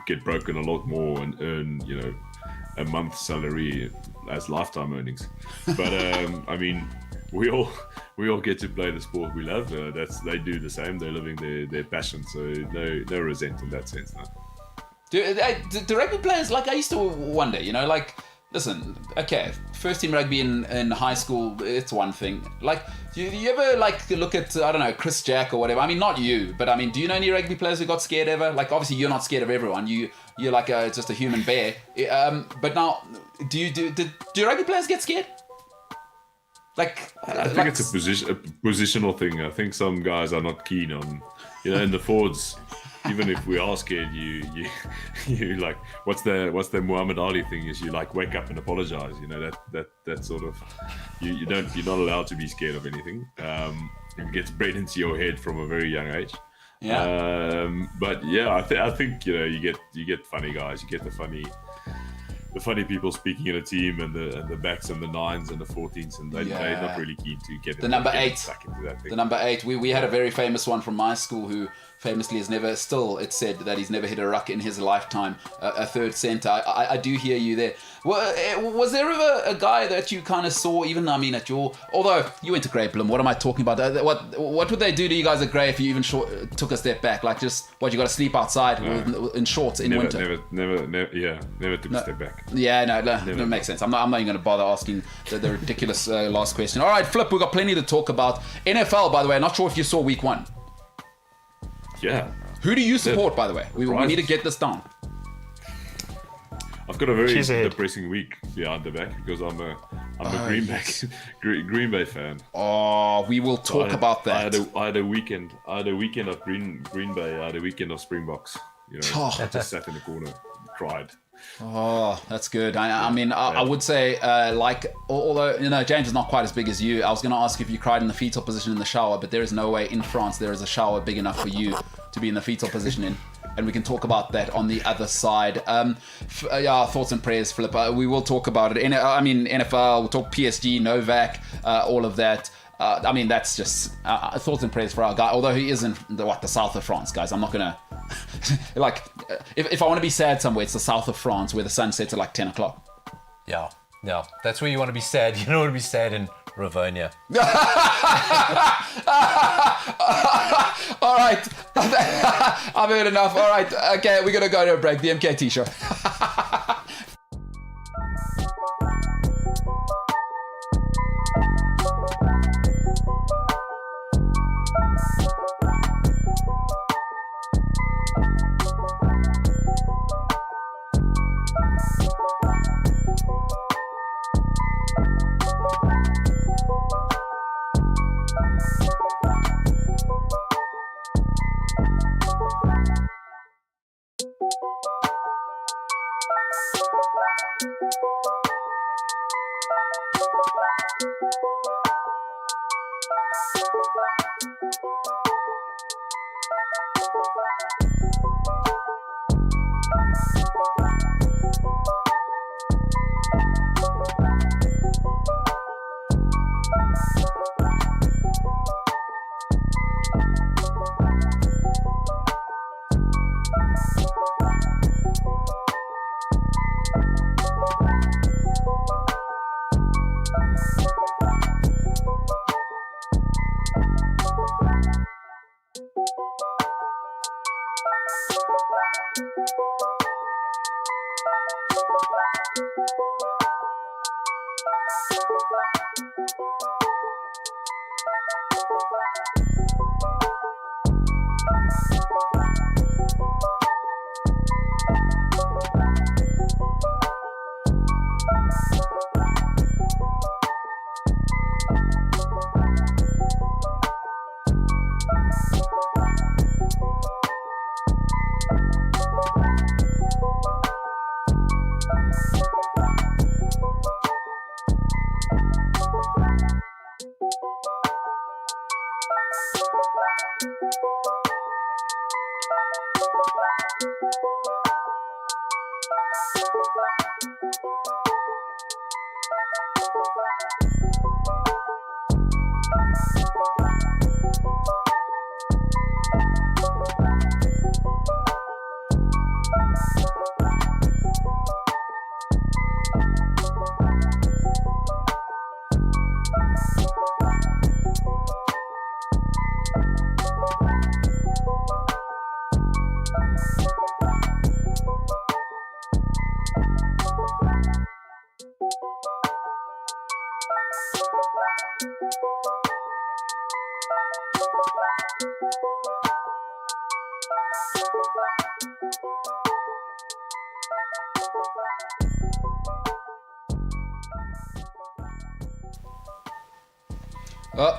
get broken a lot more and earn, a month's salary as lifetime earnings. But I mean, we all get to play the sport we love. They do the same. They're living their passion. So no resent in that sense. No. Do rugby players, like I used to wonder, like, listen, okay, first team rugby in high school, it's one thing. Like, do you ever like look at, I don't know, Chris Jack or whatever? I mean, not you, but I mean, do you know any rugby players who got scared ever? Like, obviously you're not scared of everyone. You're like just a human bear. But now, do rugby players get scared? Like, I think it's a positional thing. I think some guys are not keen on, in the forwards. Even if we are scared, you like, what's the Muhammad Ali thing is, you like wake up and apologize. That sort of, you're not allowed to be scared of anything. It gets bred into your head from a very young age. Yeah. But yeah, I think you get funny guys. You get the funny people speaking in a team, and the backs and the 9s and the 14s, and they're not really keen to get the number 8 stuck into that thing. The number 8. We had a very famous one from my school who famously has never, still it's said that he's never hit a ruck in his lifetime, a third centre. I do hear you there. Was there ever a guy that you kind of saw, even, I mean, although you went to Grey Bloom, what am I talking about? What would they do to you guys at Grey if you even took a step back? Like, just, you got to sleep outside in shorts in winter? Never took a step back. Yeah, no, that makes sense. I'm not even going to bother asking the ridiculous last question. All right, Flip, we've got plenty to talk about. NFL, by the way, I'm not sure if you saw week 1. Yeah. Who do you support, by the way? We need to get this down. I've got a very depressing week behind the back because I'm a Green Bay fan. Oh, we will talk about that. I had a weekend of Green Bay. I had a weekend of Springboks. I just sat in the corner, cried. Oh, that's good. I mean, I would say, although, James is not quite as big as you, I was going to ask if you cried in the fetal position in the shower, but there is no way in France there is a shower big enough for you to be in the fetal position in. And we can talk about that on the other side. Thoughts and prayers, Philip. We will talk about it. NFL, we'll talk PSG, Novak, all of that. That's just thoughts and prayers for our guy. Although he is in the south of France, guys. I'm not gonna if I want to be sad somewhere, it's the south of France where the sun sets at like 10 o'clock. Yeah. That's where you want to be sad. You don't want to be sad in Ravonia. All right, I've heard enough. All right, okay, we're gonna go to a break. The MKT Show.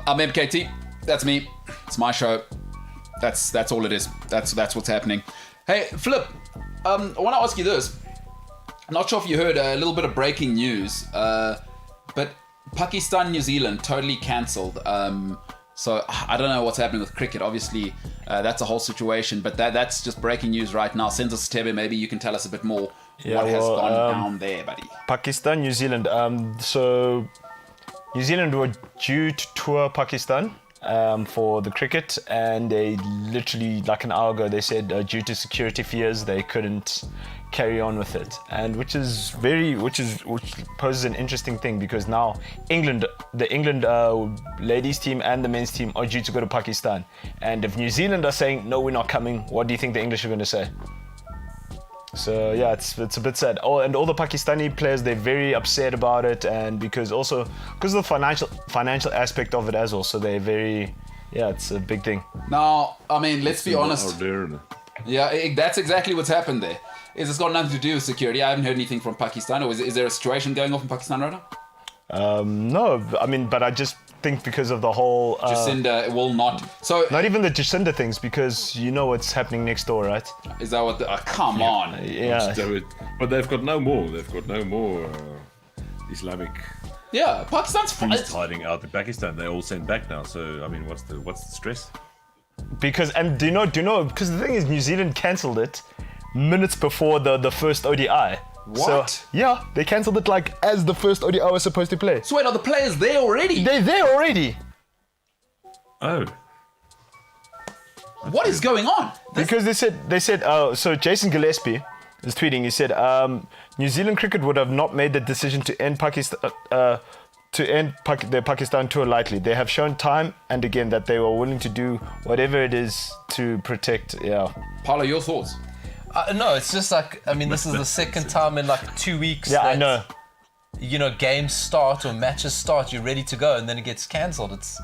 I'm MKT. That's me. It's my show. That's all it is. That's what's happening. Hey, Flip. I want to ask you this. I'm not sure if you heard a little bit of breaking news, but Pakistan, New Zealand totally cancelled. So I don't know what's happening with cricket. Obviously, that's a whole situation. But that's just breaking news right now. Senzo Stebe, maybe you can tell us a bit more what has gone down there, buddy. Pakistan, New Zealand. So New Zealand were due to tour Pakistan for the cricket, and they literally, like an hour ago, they said due to security fears they couldn't carry on with it, and which poses an interesting thing, because now the England ladies team and the men's team are due to go to Pakistan, and if New Zealand are saying no, we're not coming, what do you think the English are going to say? So yeah, it's a bit sad. Oh, and all the Pakistani players, they're very upset about it, and because of the financial aspect of it as well. So they're very, it's a big thing. Now, I mean, let's be honest. Yeah, that's exactly what's happened there. It's got nothing to do with security. I haven't heard anything from Pakistan. Or is there a situation going off in Pakistan right now? No, I mean, but I just think because of the whole Jacinda will not. So not even the Jacinda things, because you know what's happening next door, right? Is that what? Come on. Yeah. But they've got no more. They've got no more Islamic. Yeah, Pakistan's hiding out in Pakistan. They're all sent back now. So I mean, what's the stress? Because do you know? Because the thing is, New Zealand cancelled it minutes before the first ODI. What? So, yeah, they cancelled it like as the first ODI was supposed to play. So wait, are the players there already? They're there already. Oh. What is going on? Because they said so Jason Gillespie is tweeting. He said New Zealand cricket would have not made the decision to end their Pakistan tour lightly. They have shown time and again that they were willing to do whatever it is to protect. Yeah. Paolo, your thoughts? No, it's just like, I mean, this is the second time in like 2 weeks. Yeah, I know. You know, games start or matches start, you're ready to go, and then it gets cancelled. It's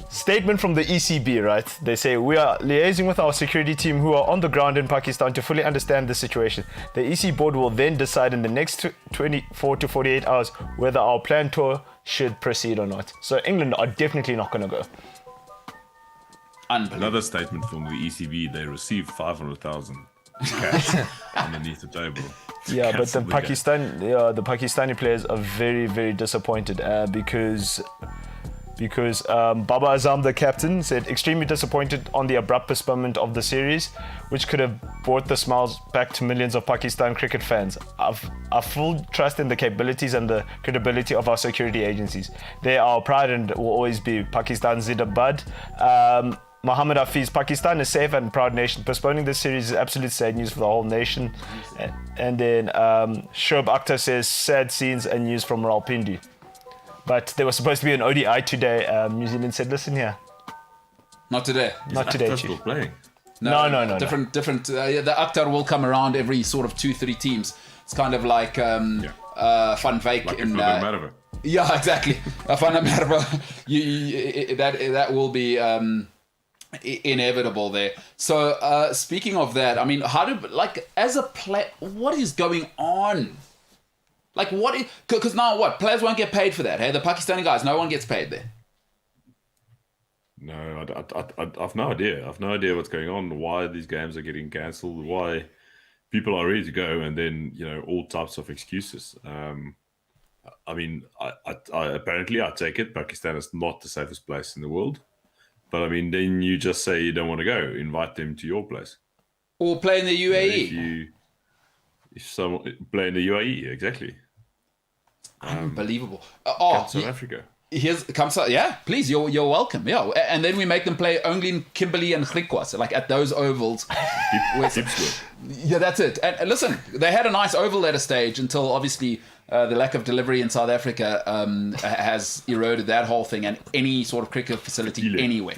statement from the ECB, right? They say, we are liaising with our security team who are on the ground in Pakistan to fully understand the situation. The EC board will then decide in the next 24 to 48 hours whether our planned tour should proceed or not. So England are definitely not going to go. Another statement from the ECB, they received 500,000 cash underneath the table. Yeah, but the Pakistani players are very, very disappointed because Baba Azam, the captain, said extremely disappointed on the abrupt postponement of the series, which could have brought the smiles back to millions of Pakistan cricket fans. I've full trust in the capabilities and the credibility of our security agencies. They are our pride and will always be. Pakistan Zindabad. Mohammed Hafiz, Pakistan is a safe and proud nation. Postponing this series is absolute sad news for the whole nation. And then Shoaib Akhtar says, sad scenes and news from Rawalpindi. But there was supposed to be an ODI today. New Zealand said, listen here. Not today. Not today, Still Chief. playing. No. Different. The Akhtar will come around every sort of 2-3 teams. It's kind of like Van Wyk Like in. Yeah, exactly. I find a matter of that will be inevitable there. So speaking of that, I mean, how do as a play, what is going on? Like what? Because now what? Players won't get paid for that. Hey, the Pakistani guys, no one gets paid there. No, I've no idea. I've no idea what's going on. Why these games are getting cancelled? Why people are ready to go, and then all types of excuses. I mean, I apparently I take it Pakistan is not the safest place in the world, but I mean, then you just say you don't want to go. Invite them to your place, or play in the UAE. If someone play in the UAE, exactly. Unbelievable. South Africa. Yeah, please, you're welcome. Yeah, and then we make them play only in Kimberley and Griquas, like at those ovals. Yeah, that's it. And listen, they had a nice oval at a stage until obviously the lack of delivery in South Africa has eroded that whole thing and any sort of cricket facility anywhere.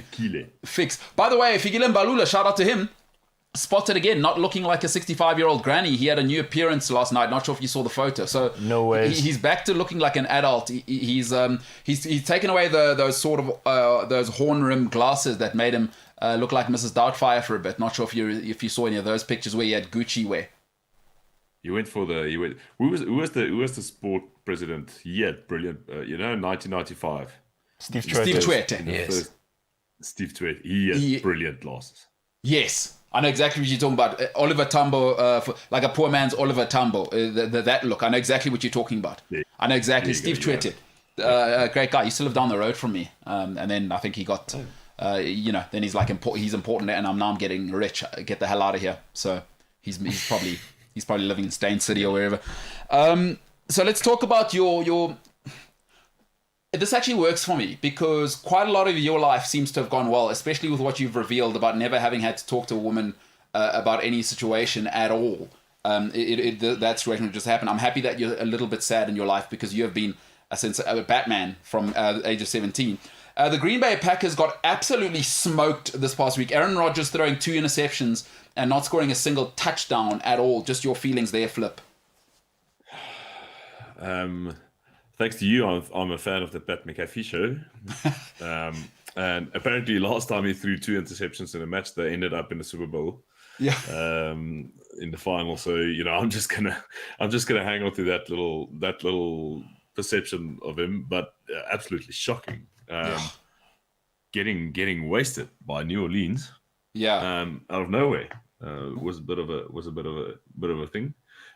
Fix. By the way, Fikile Mbalula, shout out to him. Spotted again, not looking like a 65-year-old granny. He had a new appearance last night. Not sure if you saw the photo. So no way. He's back to looking like an adult. He's taken away those sort of those horn rim glasses that made him look like Mrs. Doubtfire for a bit. Not sure if you saw any of those pictures where he had Gucci wear. You went for who was the sport president? He had brilliant. 1995. Steve Twitt. Yes. Steve Twitt. He had brilliant glasses. Yes. I know exactly what you're talking about. Oliver Tambo, like a poor man's Oliver Tambo. That look. I know exactly what you're talking about. Yeah. I know exactly. Steve Twitter. Great guy. He used to live down the road from me. And then I think he got, then he's like, he's important and I'm getting rich. Get the hell out of here. So he's probably living in Stain City or wherever. So let's talk about your this actually works for me because quite a lot of your life seems to have gone well, especially with what you've revealed about never having had to talk to a woman about any situation at all. That situation would just happen. I'm happy that you're a little bit sad in your life because you have been a Batman from the age of 17. The Green Bay Packers got absolutely smoked this past week. Aaron Rodgers throwing 2 interceptions and not scoring a single touchdown at all. Just your feelings there, Flip. Thanks to you, I'm a fan of the Pat McAfee show. And apparently last time he threw 2 interceptions in a match, they ended up in the Super Bowl. Yeah. In the final. So, I'm just gonna hang on to that little perception of him, but absolutely shocking. Getting wasted by New Orleans. Yeah. Out of nowhere. Was a bit of a thing.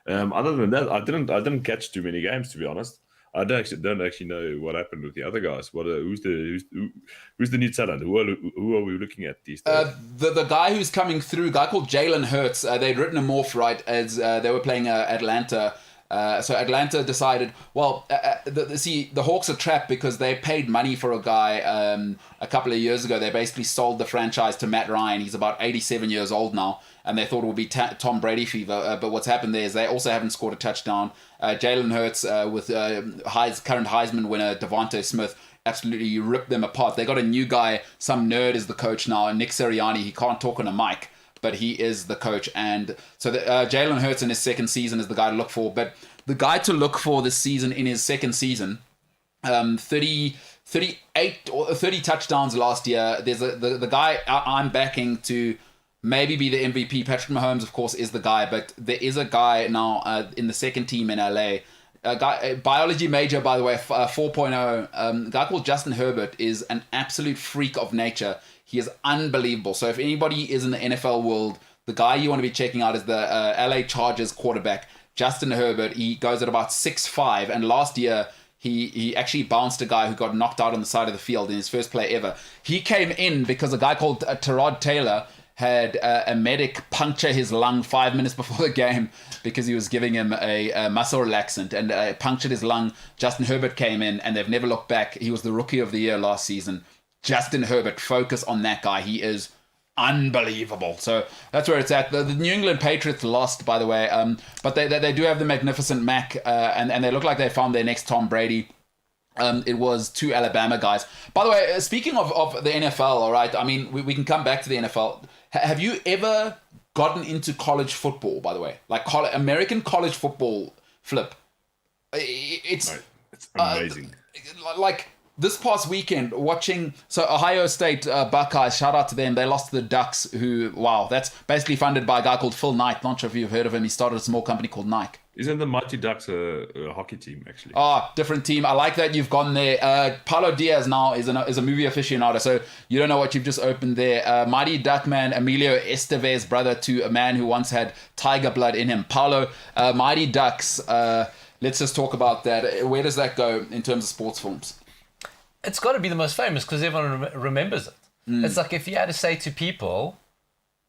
Other than that, I didn't catch too many games, to be honest. I don't actually know what happened with the other guys. Who's the new talent? Who are we looking at these days? The guy who's coming through, a guy called Jalen Hurts. They'd written him off right as they were playing Atlanta. So Atlanta decided, the Hawks are trapped because they paid money for a guy a couple of years ago. They basically sold the franchise to Matt Ryan. He's about 87 years old now, and they thought it would be Tom Brady fever. But what's happened there is they also haven't scored a touchdown. Jalen Hurts with current Heisman winner Devontae Smith absolutely ripped them apart. They got a new guy, some nerd is the coach now, Nick Sirianni. He can't talk on a mic, but he is the coach. And so Jalen Hurts in his second season is the guy to look for. But the guy to look for this season in his second season, 38 or 30 touchdowns last year. There's the guy I'm backing to maybe be the MVP. Patrick Mahomes, of course, is the guy, but there is a guy now in the second team in LA. A biology major, by the way, 4.0. A guy called Justin Herbert is an absolute freak of nature. He is unbelievable. So if anybody is in the NFL world, the guy you want to be checking out is the LA Chargers quarterback, Justin Herbert. He goes at about 6'5", and last year he actually bounced a guy who got knocked out on the side of the field in his first play ever. He came in because a guy called Tyrod Taylor had a medic puncture his lung 5 minutes before the game because he was giving him a muscle relaxant and punctured his lung. Justin Herbert came in and they've never looked back. He was the rookie of the year last season. Justin Herbert, focus on that guy. He is unbelievable. So that's where it's at. The New England Patriots lost, by the way, but they do have the magnificent Mac, and they look like they found their next Tom Brady. It was 2 Alabama guys. By the way, speaking of the NFL, all right, I mean, we can come back to the NFL. Have you ever gotten into college football, by the way? Like American college football, Flip? It's It's amazing. Like this past weekend, watching Ohio State Buckeyes. Shout out to them. They lost to the Ducks. Who that's basically funded by a guy called Phil Knight. Not sure if you've heard of him. He started a small company called Nike. Isn't the Mighty Ducks a hockey team, actually? Different team. I like that you've gone there. Paulo Diaz now is a movie aficionado, so you don't know what you've just opened there. Mighty Duckman, Emilio Estevez, brother to a man who once had tiger blood in him. Paulo, Mighty Ducks. Let's just talk about that. Where does that go in terms of sports films? It's got to be the most famous because everyone remembers it. It's like if you had to say to people,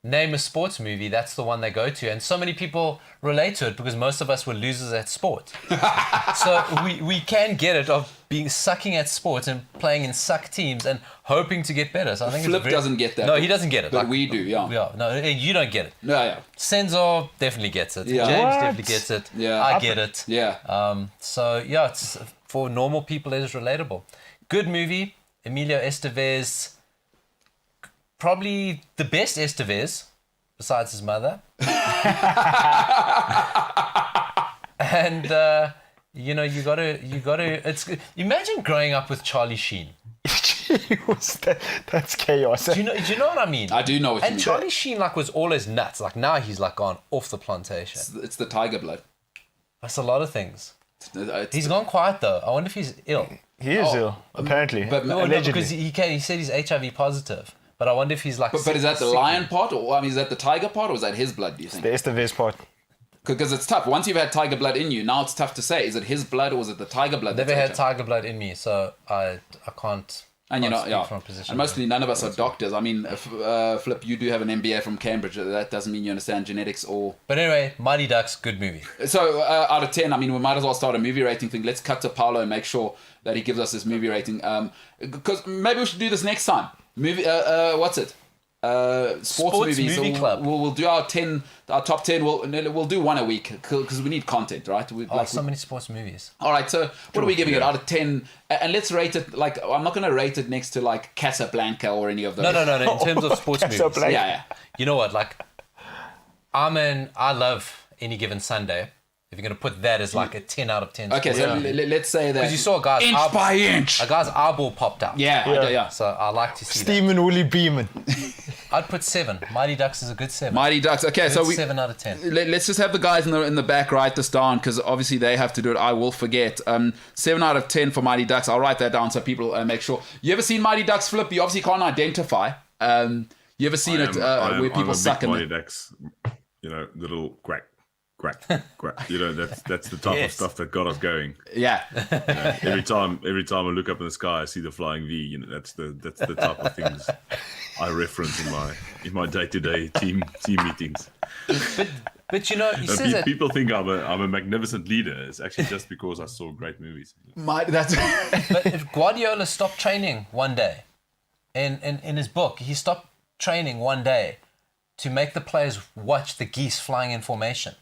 name a sports movie, that's the one they go to. And so many people relate to it because most of us were losers at sport. So we can get it of sucking at sports and playing in suck teams and hoping to get better. So I think Flip doesn't get that. No, he doesn't get it. But we do, yeah. No, you don't get it. No, yeah. Senzo definitely gets it. Yeah. James What? definitely gets it. Yeah. I get it. Yeah. So yeah, it's for normal people it is relatable. Good movie. Emilio Estevez, probably the best Estevez besides his mother. And you gotta. It's imagine growing up with Charlie Sheen. That's chaos. Do you know what I mean? I do know what you mean. And Charlie Sheen was always nuts. Like now he's gone off the plantation. It's the tiger blood. That's a lot of things. It's He's gone quiet though. I wonder if he's ill. He is ill, apparently. but- No, allegedly. because he said he's HIV positive. But I wonder if he's But is that the sick. lion part, or is that the tiger part, or is that his blood? Do you think? the Estevez part. Because it's tough. Once you've had tiger blood in you, now it's tough to say: is it his blood or is it the tiger blood? Never that's had HIV? tiger blood in me, so I can't. And you know, speak yeah. from a position And mostly none of us are doctors. I mean, Flip, you do have an MBA from Cambridge. That doesn't mean you understand genetics or. But anyway, Mighty Ducks, good movie. So out of 10, I mean, we might as well start a movie rating thing. Let's cut to Paulo and make sure that he gives us this movie rating. Because maybe we should do this next time. Movie. What's it? Sports movies. movie So club. We'll do our top 10. We'll do one a week because we need content, right? So many sports movies. All right, so what are we giving it out of 10? And let's rate it I'm not going to rate it next to Casablanca or any of those. No. In terms of sports movies. Casablanca. Yeah. You know what? I love Any Given Sunday. If you're going to put that as a 10 out of 10. Okay, so let's say that. Because you saw a guy's inch by inch. A guy's eyeball popped out. Yeah. So I like to see that. Steamin' Woolly Beeman. I'd put 7. Mighty Ducks is a good 7. Mighty Ducks. Okay, so 7 out of 10. let's just have the guys in the back write this down because obviously they have to do it. I will forget. 7 out of 10 for Mighty Ducks. I'll write that down so people make sure. You ever seen Mighty Ducks, Flip? You obviously can't identify. You ever seen where people suck in Mighty Ducks, little quack. That's the type of stuff that got us going. Yeah. Every time I look up in the sky, I see the flying V. That's the type of things I reference in my day-to-day team meetings. But he says that. People think I'm a magnificent leader. It's actually just because I saw great movies. But if Guardiola stopped training one day, in his book, he stopped training one day to make the players watch the geese flying in formation.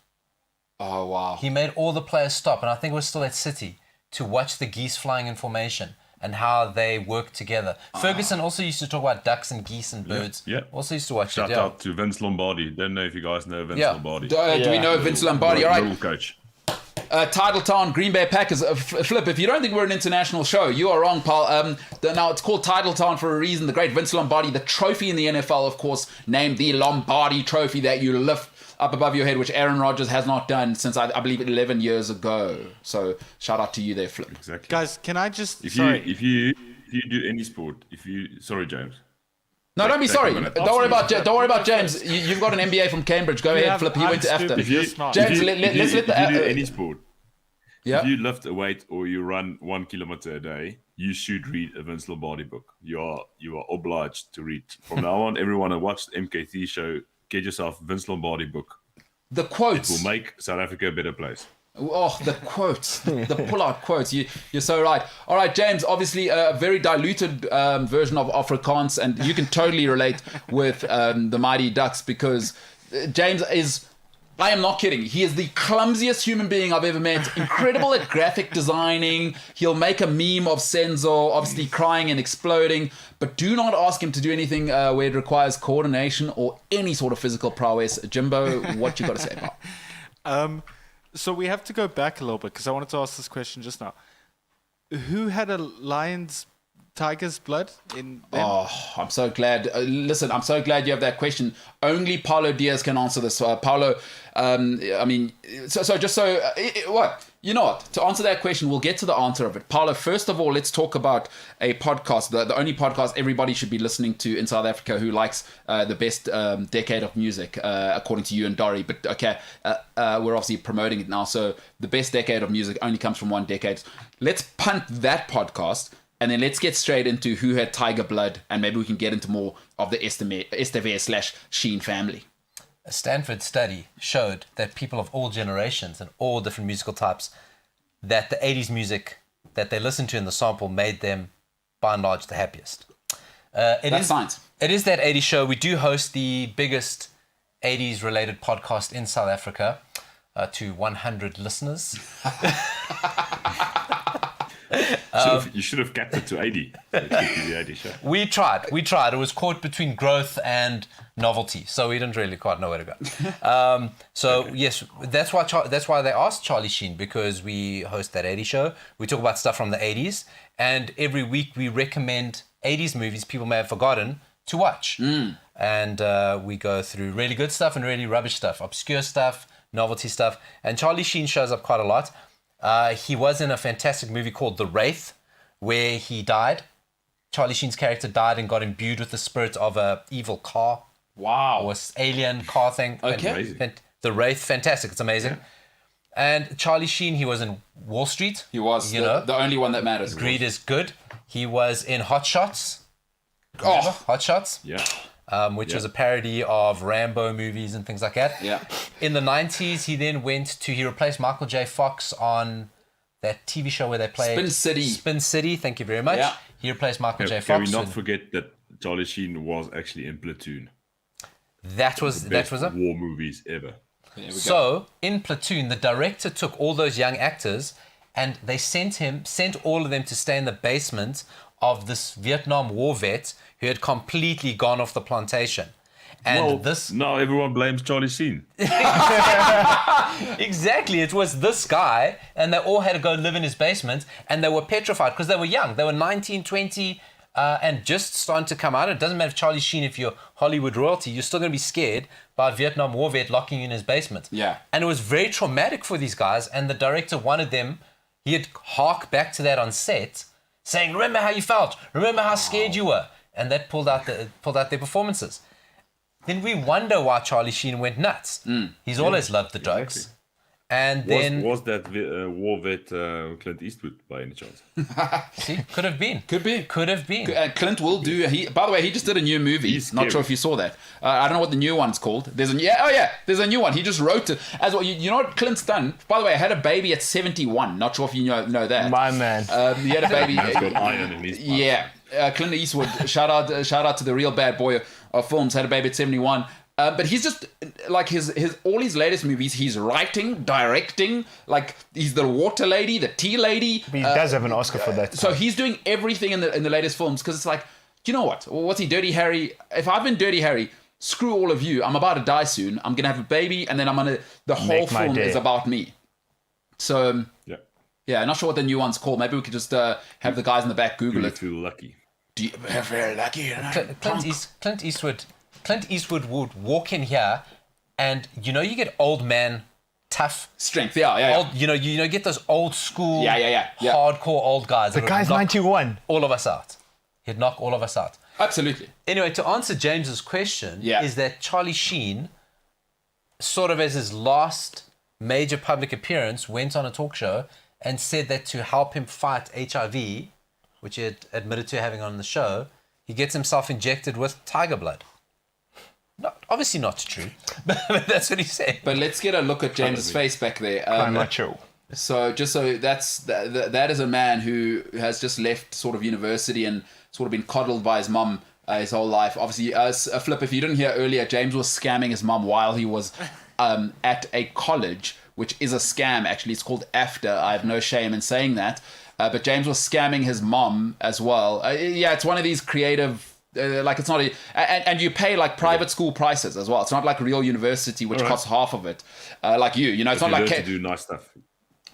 Oh, wow. He made all the players stop, and I think it was still at City, to watch the geese flying in formation and how they work together. Ferguson also used to talk about ducks and geese and birds. Yeah. Also used to watch Shout it. out to Vince Lombardi. Don't know if you guys know Vince Yeah. Lombardi. Do we know Vince Lombardi? All right. Little coach. Titletown, Green Bay Packers. Flip, if you don't think we're an international show, you are wrong, pal. Now, it's called Titletown for a reason. The great Vince Lombardi, the trophy in the NFL, of course, named the Lombardi Trophy that you lift up above your head, which Aaron Rodgers has not done since, I believe, 11 years ago. So, shout out to you there, Flip. Exactly. Guys, can I just... If you do any sport, sorry, James. No, don't be Take a sorry. minute. Don't worry about James. You've got an MBA from Cambridge. Go ahead, Flip. He went to AFTA. If you James, do let's any sport, Yeah. if you lift a weight or you run 1 kilometer a day, you should read a Vince Lombardi book. You are obliged to read. From now on, everyone who watched the MKT show, get yourself Vince Lombardi book. The quotes. It will make South Africa a better place. Oh, the quotes, the pull-out quotes. You're so right. All right, James, obviously a very diluted version of Afrikaans, and you can totally relate with the Mighty Ducks because James is... I am not kidding. He is the clumsiest human being I've ever met. Incredible at graphic designing. He'll make a meme of Senzo, obviously crying and exploding. But do not ask him to do anything where it requires coordination or any sort of physical prowess. Jimbo, what you got to say, pal? So we have to go back a little bit because I wanted to ask this question just now. who had a tiger's blood in them? Oh, I'm so glad. Listen, I'm so glad you have that question. Only Paulo Diaz can answer this. Paulo, I mean, what? You know what? To answer that question, we'll get to the answer of it. Paulo, first of all, let's talk about a podcast, the only podcast everybody should be listening to in South Africa who likes the best decade of music, according to you and Dory. But okay, we're obviously promoting it now. So the best decade of music only comes from one decade. Let's punt that podcast. And then let's get straight into who had tiger blood, and maybe we can get into more of the Estevez/Sheen family. A Stanford study showed that people of all generations and all different musical types, that the 80s music that they listened to in the sample made them, by and large, the happiest. That's science. It is that 80s show. We do host the biggest 80s related podcast in South Africa to 100 listeners. You should have capped it to 80. The 80 show. We tried. It was caught between growth and novelty, so we didn't really quite know where to go. Yes, that's why they asked Charlie Sheen, because we host that 80 show. We talk about stuff from the 80s, and every week we recommend 80s movies people may have forgotten to watch. And we go through really good stuff and really rubbish stuff, obscure stuff, novelty stuff. And Charlie Sheen shows up quite a lot. He was in a fantastic movie called The Wraith, where he died. Charlie Sheen's character died and got imbued with the spirit of a evil car. Wow. Or alien car thing. Okay. The Wraith, fantastic. It's amazing. Yeah. And Charlie Sheen, he was in Wall Street. He was the only one that matters. Greed is good. He was in Hot Shots. Remember? Hot Shots. Yeah. Which was a parody of Rambo movies and things like that. Yeah. In the 90s, he replaced Michael J. Fox on that TV show where they played Spin City, thank you very much. Yeah. He replaced Michael J. Fox. Can we not forget that Charlie Sheen was actually in Platoon? That was war movies ever. So, in Platoon, the director took all those young actors and they sent all of them to stay in the basement of this Vietnam War vet who had completely gone off the plantation. And now everyone blames Charlie Sheen. Exactly. It was this guy, and they all had to go live in his basement, and they were petrified because they were young. They were 19, 20, and just starting to come out. It doesn't matter if Charlie Sheen, if you're Hollywood royalty, you're still going to be scared by a Vietnam War vet locking you in his basement. Yeah. And it was very traumatic for these guys, and the director wanted them, he'd hark back to that on set, saying, remember how you felt, remember how scared you were. And that pulled out their performances. Then we wonder why Charlie Sheen went nuts. He's always loved the drugs. Exactly. And then... Was that war vet Clint Eastwood by any chance? See, could have been. Could have been. Clint will do... By the way, he just did a new movie. Not sure if you saw that. I don't know what the new one's called. There's a new one. He just wrote it as well. You know what Clint's done? By the way, I had a baby at 71. Not sure if you know that. My man. He had a baby... He's got iron in his blood. Yeah. Clint Eastwood, shout out to the real bad boy of films, had a baby at 71. But he's just like his all his latest movies. He's writing, directing. Like he's the water lady, the tea lady. But he does have an Oscar for that. So he's doing everything in the latest films because it's like, you know what? What's he, Dirty Harry? If I've been Dirty Harry, screw all of you. I'm about to die soon. I'm gonna have a baby, and then the whole film is about me. So yeah, I'm not sure what the new one's called. Maybe we could just have the guys in the back Google it. Feel lucky. Do you feel lucky? Clint Eastwood would walk in here, and you get old man tough strength. Yeah. Old, you get those old school, hardcore old guys. The guy's 91. All of us out. He'd knock all of us out. Absolutely. Anyway, to answer James's question, is that Charlie Sheen, sort of as his last major public appearance, went on a talk show and said that to help him fight HIV, which he had admitted to having on the show, he gets himself injected with tiger blood. Obviously not true, but that's what he said. But let's get a look at James's face back there. Macho. So that is a man who has just left sort of university and sort of been coddled by his mum his whole life. Obviously, a flip, if you didn't hear earlier, James was scamming his mum while he was at a college, which is a scam, actually. It's called AFTER. I have no shame in saying that. But James was scamming his mom as well. It's one of these creative... it's not and you pay like private school prices as well. It's not like real university, which costs half of it. Like it's not like... to do nice stuff.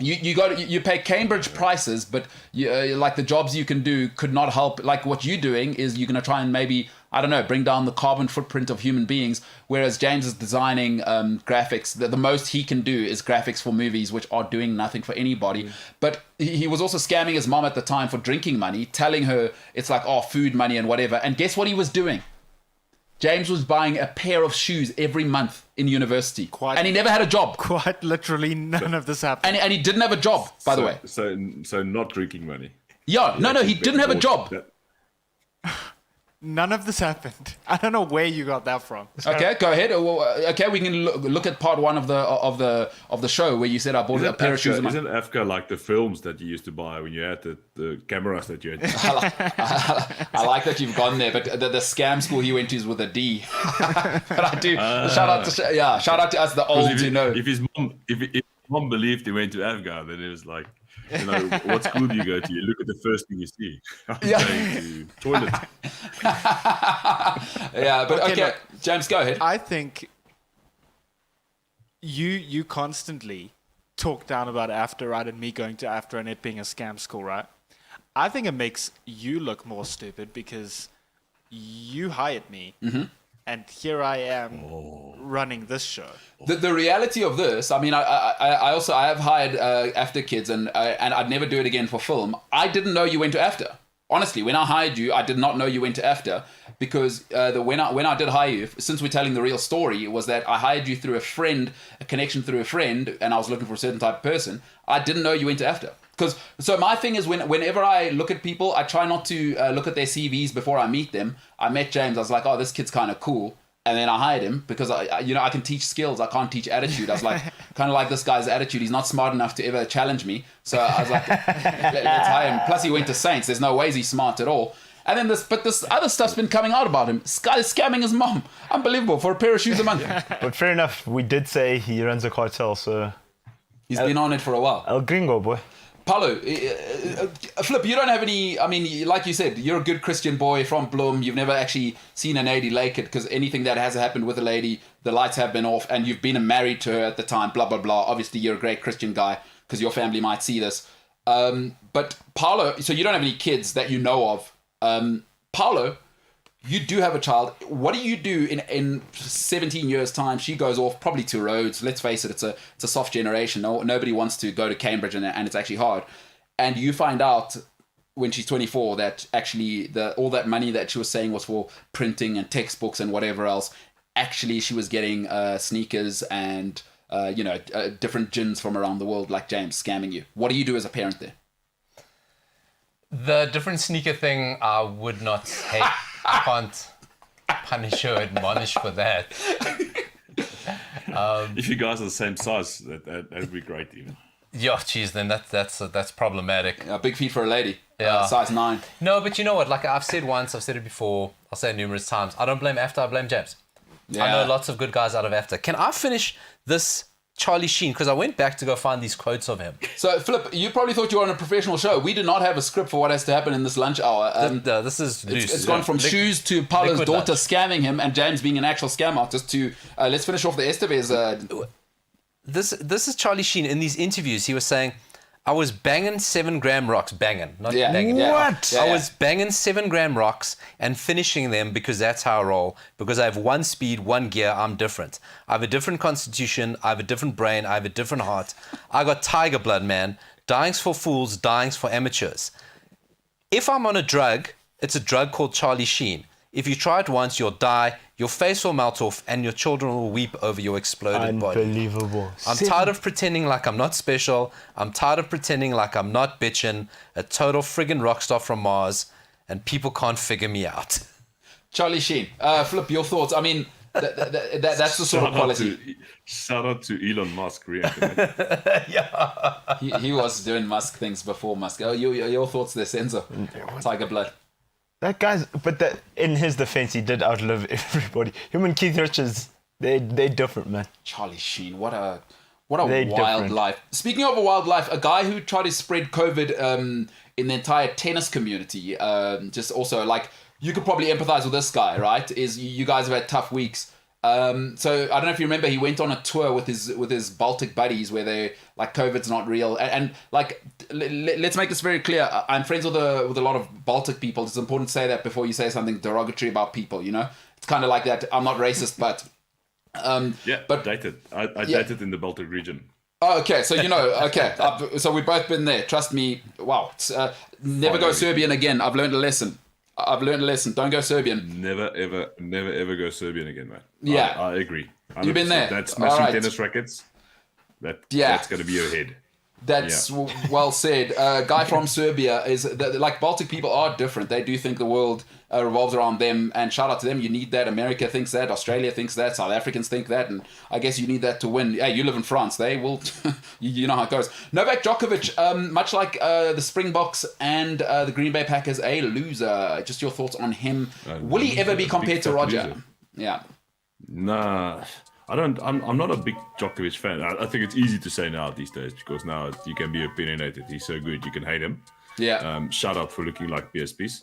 you pay Cambridge prices, but like the jobs you can do could not help. Like what you're doing is you're going to try and maybe, I don't know, bring down the carbon footprint of human beings, whereas James is designing graphics. The most he can do is graphics for movies, which are doing nothing for anybody. But he was also scamming his mom at the time for drinking money, telling her it's like, oh, food money and whatever. And guess what he was doing? James was buying a pair of shoes every month in university. And he never had a job. Quite literally none of this happened. And he didn't have a job, by the way. So not drinking money. Yeah, no, he didn't have a job. None of this happened. I don't know where you got that from. Okay, go ahead. Okay, we can look at part one of the show where you said I bought a pair of shoes. Isn't Afka like the films that you used to buy when you had the cameras that you had? I like that you've gone there, but the scam school he went to is with a D. But I do shout out to us, the old who know. If his mom believed he went to Afghan, then it was like, you know, what school do you go to? You look at the first thing you see. I'm going to toilet. Yeah, but okay, look, James, go ahead. I think you constantly talk down about After, right, and me going to After and it being a scam school, right? I think it makes you look more stupid because you hired me. Mm-hmm. And here I am running this show. The reality of this, I mean, I also have hired After kids, and I'd never do it again for film. I didn't know you went to After. Honestly, when I hired you, I did not know you went to After because when I did hire you, since we're telling the real story, was that I hired you through a friend, a connection through a friend, and I was looking for a certain type of person. I didn't know you went to After. So my thing is whenever I look at people, I try not to look at their CVs before I meet them. I met James. I was like, oh, this kid's kind of cool. And then I hired him because I can teach skills. I can't teach attitude. I was like, kind of like this guy's attitude. He's not smart enough to ever challenge me. So I was like, let's hire him. Plus he went to Saints. There's no ways he's smart at all. And then this other stuff's been coming out about him. This guy's scamming his mom. Unbelievable for a pair of shoes a month. But fair enough. We did say he runs a cartel, so He's been on it for a while. El Gringo, boy. Paulo, Flip, you don't have any, I mean, like you said, you're a good Christian boy from Bloem. You've never actually seen a lady naked because anything that has happened with a lady, the lights have been off and you've been married to her at the time, blah, blah, blah. Obviously, you're a great Christian guy because your family might see this. But Paulo, so you don't have any kids that you know of. Paulo, you do have a child. What do you do in 17 years' time? She goes off probably to Rhodes. Let's face it, it's a soft generation. Nobody wants to go to Cambridge, and it's actually hard. And you find out when she's 24 that actually all that money that she was saying was for printing and textbooks and whatever else. Actually, she was getting sneakers and different gins from around the world, like James, scamming you. What do you do as a parent there? The different sneaker thing, I would not hate. I can't punish or admonish for that. If you guys are the same size, that'd be great even. Yeah, geez, then that's problematic. Big feet for a lady. Yeah. Size 9. No, but you know what? Like I've said once, I've said it before, I'll say it numerous times. I don't blame After, I blame James. Yeah. I know lots of good guys out of After. Can I finish this Charlie Sheen? Because I went back to go find these quotes of him. So, Flip, you probably thought you were on a professional show. We do not have a script for what has to happen in this lunch hour. This is loose. It's gone from shoes to Paulo's daughter scamming him and James being an actual scam artist to let's finish off the Estevez. This is Charlie Sheen. In these interviews, he was saying, I was banging 7-gram rocks. Banging, not banging. What? I was banging 7-gram rocks and finishing them because that's how I roll. Because I have one speed, one gear, I'm different. I have a different constitution, I have a different brain, I have a different heart. I got tiger blood, man. Dying's for fools, dying's for amateurs. If I'm on a drug, it's a drug called Charlie Sheen. If you try it once, you'll die, your face will melt off, and your children will weep over your exploded body. Unbelievable. I'm tired of pretending like I'm not special. I'm tired of pretending like I'm not bitchin', a total friggin' rock star from Mars, and people can't figure me out. Charlie Sheen. Flip, your thoughts. I mean, that's the sort of quality. Shout out to Elon Musk, really. Yeah. He was doing Musk things before Musk. Oh, your thoughts there, Senzo. Tiger blood. That guy's, but in his defense, he did outlive everybody. Him and Keith Richards, they different, man. Charlie Sheen, what a wild different. life. Speaking of a wild life, a guy who tried to spread COVID in the entire tennis community, just also like, you could probably empathize with this guy, right? Is you guys have had tough weeks, So I don't know if you remember, he went on a tour with his Baltic buddies where they like COVID's not real, and like let's make this very clear. I'm friends with a lot of Baltic people. It's important to say that before you say something derogatory about people. You know, it's kind of like that. I'm not racist, but but dated. I dated in the Baltic region. Oh, okay. So okay. So we've both been there. Trust me. Wow. Never go Serbian again. I've learned a lesson. Don't go Serbian. Never ever go Serbian again, man. Yeah, I agree. 100%. You've been there. That's smashing tennis rackets. That's going to be your head. That's well said. Guy from Serbia is like Baltic people are different. They do think the world revolves around them, and shout out to them. You need that. America thinks that. Australia thinks that. South Africans think that, and I guess you need that to win. Hey, you live in France. They will. You know how it goes. Novak Djokovic, much like the Springboks and the Green Bay Packers, a loser. Just your thoughts on him. Will he ever be compared to Roger? Loser. Yeah. Nah. I'm not a big Djokovic fan. I think it's easy to say now these days because now you can be opinionated. He's so good, you can hate him. Yeah. Shout out for looking like PSPs.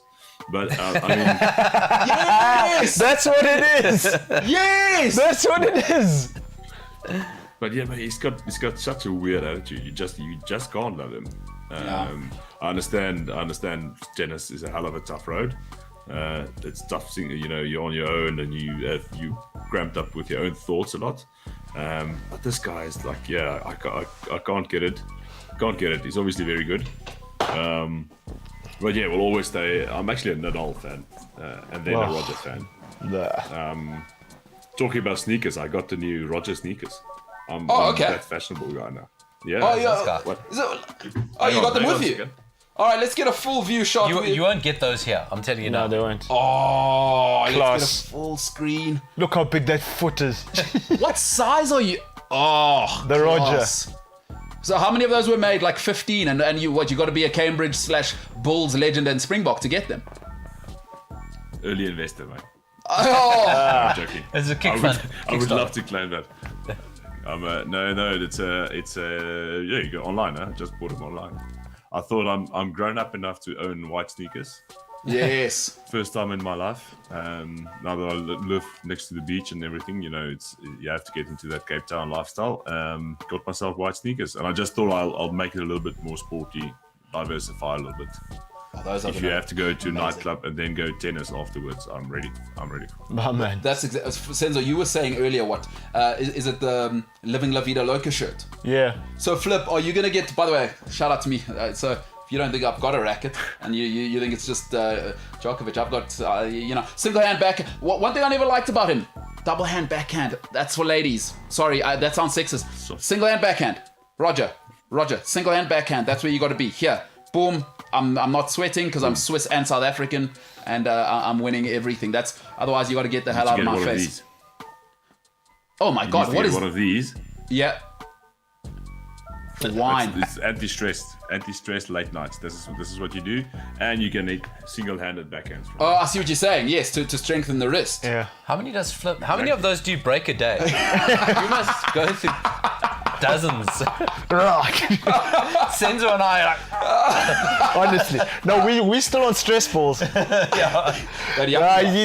But I mean, yes, That's what it is. yes, That's what it is. but he's got such a weird attitude. You just can't love him. I understand. Tennis is a hell of a tough road. It's tough, you're on your own and you cramped up with your own thoughts a lot. But this guy is like, I can't get it. He's obviously very good. But yeah, we'll always stay. I'm actually a Nadal fan, and then a Roger fan. Talking about sneakers, I got the new Roger sneakers. I'm that fashionable guy now. Yeah. Oh, yeah. What? You got them with you? All right, let's get a full view shot. You won't get those here. I'm telling you now. No, they won't. Oh, Class. let's get a full screen. Look how big that foot is. What size are you? Oh, The Roger. class. So how many of those were made? Like 15, and you got to be a Cambridge/Bulls legend and Springbok to get them. Early investor, mate. Oh, I'm joking. It's a kick fund. I would love to claim that. No. It's you go online. Huh? Just bought them online. I thought I'm grown up enough to own white sneakers. yes. First time in my life. Now that I live next to the beach and everything, you have to get into that Cape Town lifestyle. Got myself white sneakers, and I just thought I'll make it a little bit more sporty, diversify a little bit. Oh, those are If you have to go to a nightclub and then go tennis afterwards, I'm ready. My man. That's exactly. Senzo, you were saying earlier what? Is it the Living La Vida Loca shirt? Yeah. So Flip, are you gonna get? By the way, shout out to me. So if you don't think I've got a racket and you think it's just Djokovic, I've got single hand backhand. One thing I never liked about him, double hand backhand. That's for ladies. Sorry, that sounds sexist. Single hand backhand. Roger, single hand backhand. That's where you got to be. Here, boom. I'm not sweating because I'm Swiss and South African, and I'm winning everything. Otherwise you got to get the hell out of my face. Oh my God! What is one of these? Yeah. Wine. It's anti-stress late nights. This is what you do, and you can eat single-handed backhands. Oh, I see what you're saying. Yes, to strengthen the wrist. Yeah. How many of those do you break a day? You must go through dozens. Rock. Senzo and I are like, Honestly. No, we still on stress balls. He's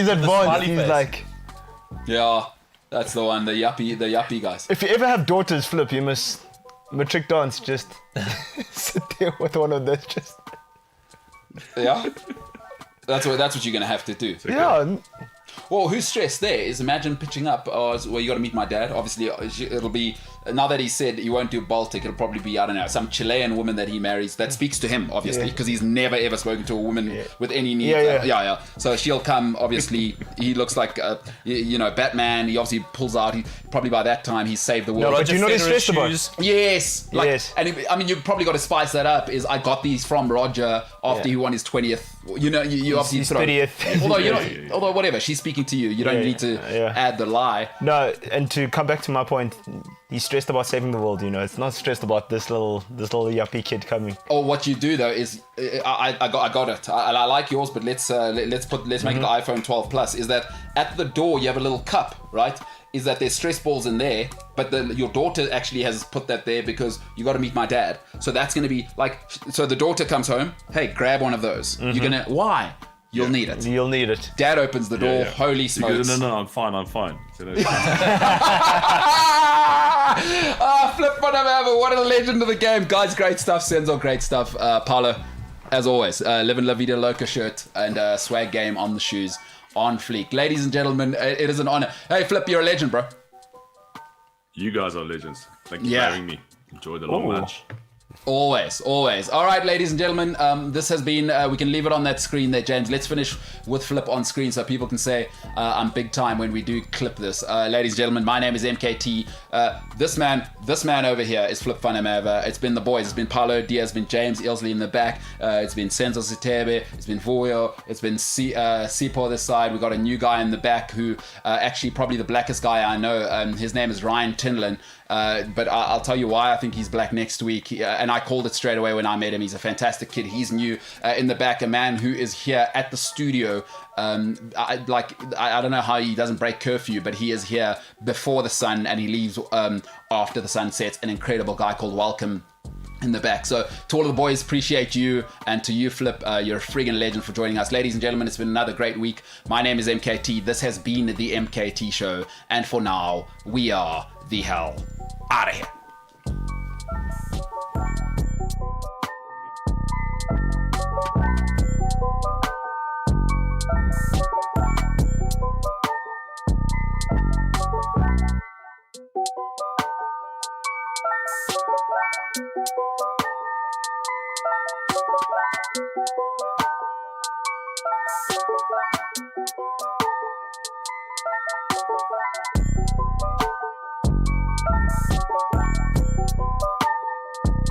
advanced. He's face. like. Yeah, that's the one. The yuppie guys. If you ever have daughters, Flip, you must matric dance. Just sit there with one of those. Just. Yeah. That's what you're gonna have to do. Yeah. Well, who's stressed there is imagine pitching up. Well, you got to meet my dad. Obviously, it'll be, now that he said he won't do Baltic, it'll probably be, I don't know, some Chilean woman that he marries. That speaks to him, obviously, because he's never ever spoken to a woman with any needs. Yeah. So she'll come, obviously, he looks like, Batman. He obviously pulls out. Probably by that time, he's saved the world. No, but you know what he's stressed about? Yes. Yes. And you've probably got to spice that up. Is I got these from Roger after he won his 20th. You obviously his sort of, 30th. although whatever, she's speaking to you. You don't need to add the lie. No, and to come back to my point, he's stressed about saving the world. It's not stressed about this little yuppie kid coming. Or what you do though is, I got it. I like yours, but let's make it the iPhone 12 Plus. Is that at the door you have a little cup, right? Is that there's stress balls in there, but your daughter actually has put that there because you got to meet my dad. So that's going to be like, so the daughter comes home, hey, grab one of those. You're gonna, why? You'll need it. You'll need it. Dad opens the door. Yeah. Holy smokes! No, I'm fine. So, no, Flip Funamava, what a legend of the game. Guys, great stuff. Senzo, great stuff. Paolo, as always, live in La Vida Loca shirt and swag game on the shoes on fleek. Ladies and gentlemen, it is an honor. Hey, Flip, you're a legend, bro. you guys are legends. Thank you for having me. Enjoy the long match. Always. All right, ladies and gentlemen, this has been, we can leave it on that screen there, James. Let's finish with Flip on screen so people can say I'm big time when we do clip this. Ladies and gentlemen, my name is MKT. This man over here is Flip Funamava. It's been the boys. It's been Paulo Diaz, it's been James Ilsley in the back. It's been Senzo Sitebe. It's been Voyo. It's been Sipo this side. We got a new guy in the back who actually probably the blackest guy I know. His name is Ryan Tinlin. But I'll tell you why I think he's black next week. And I called it straight away when I met him. He's a fantastic kid. He's new in the back, a man who is here at the studio. I don't know how he doesn't break curfew, but he is here before the sun and he leaves after the sun sets. An incredible guy called Welcome in the back. So to all of the boys, appreciate you, and to you, Flip, you're a friggin' legend for joining us. Ladies and gentlemen, it's been another great week. My name is MKT. This has been the MKT Show, and for now, we are the hell out of here.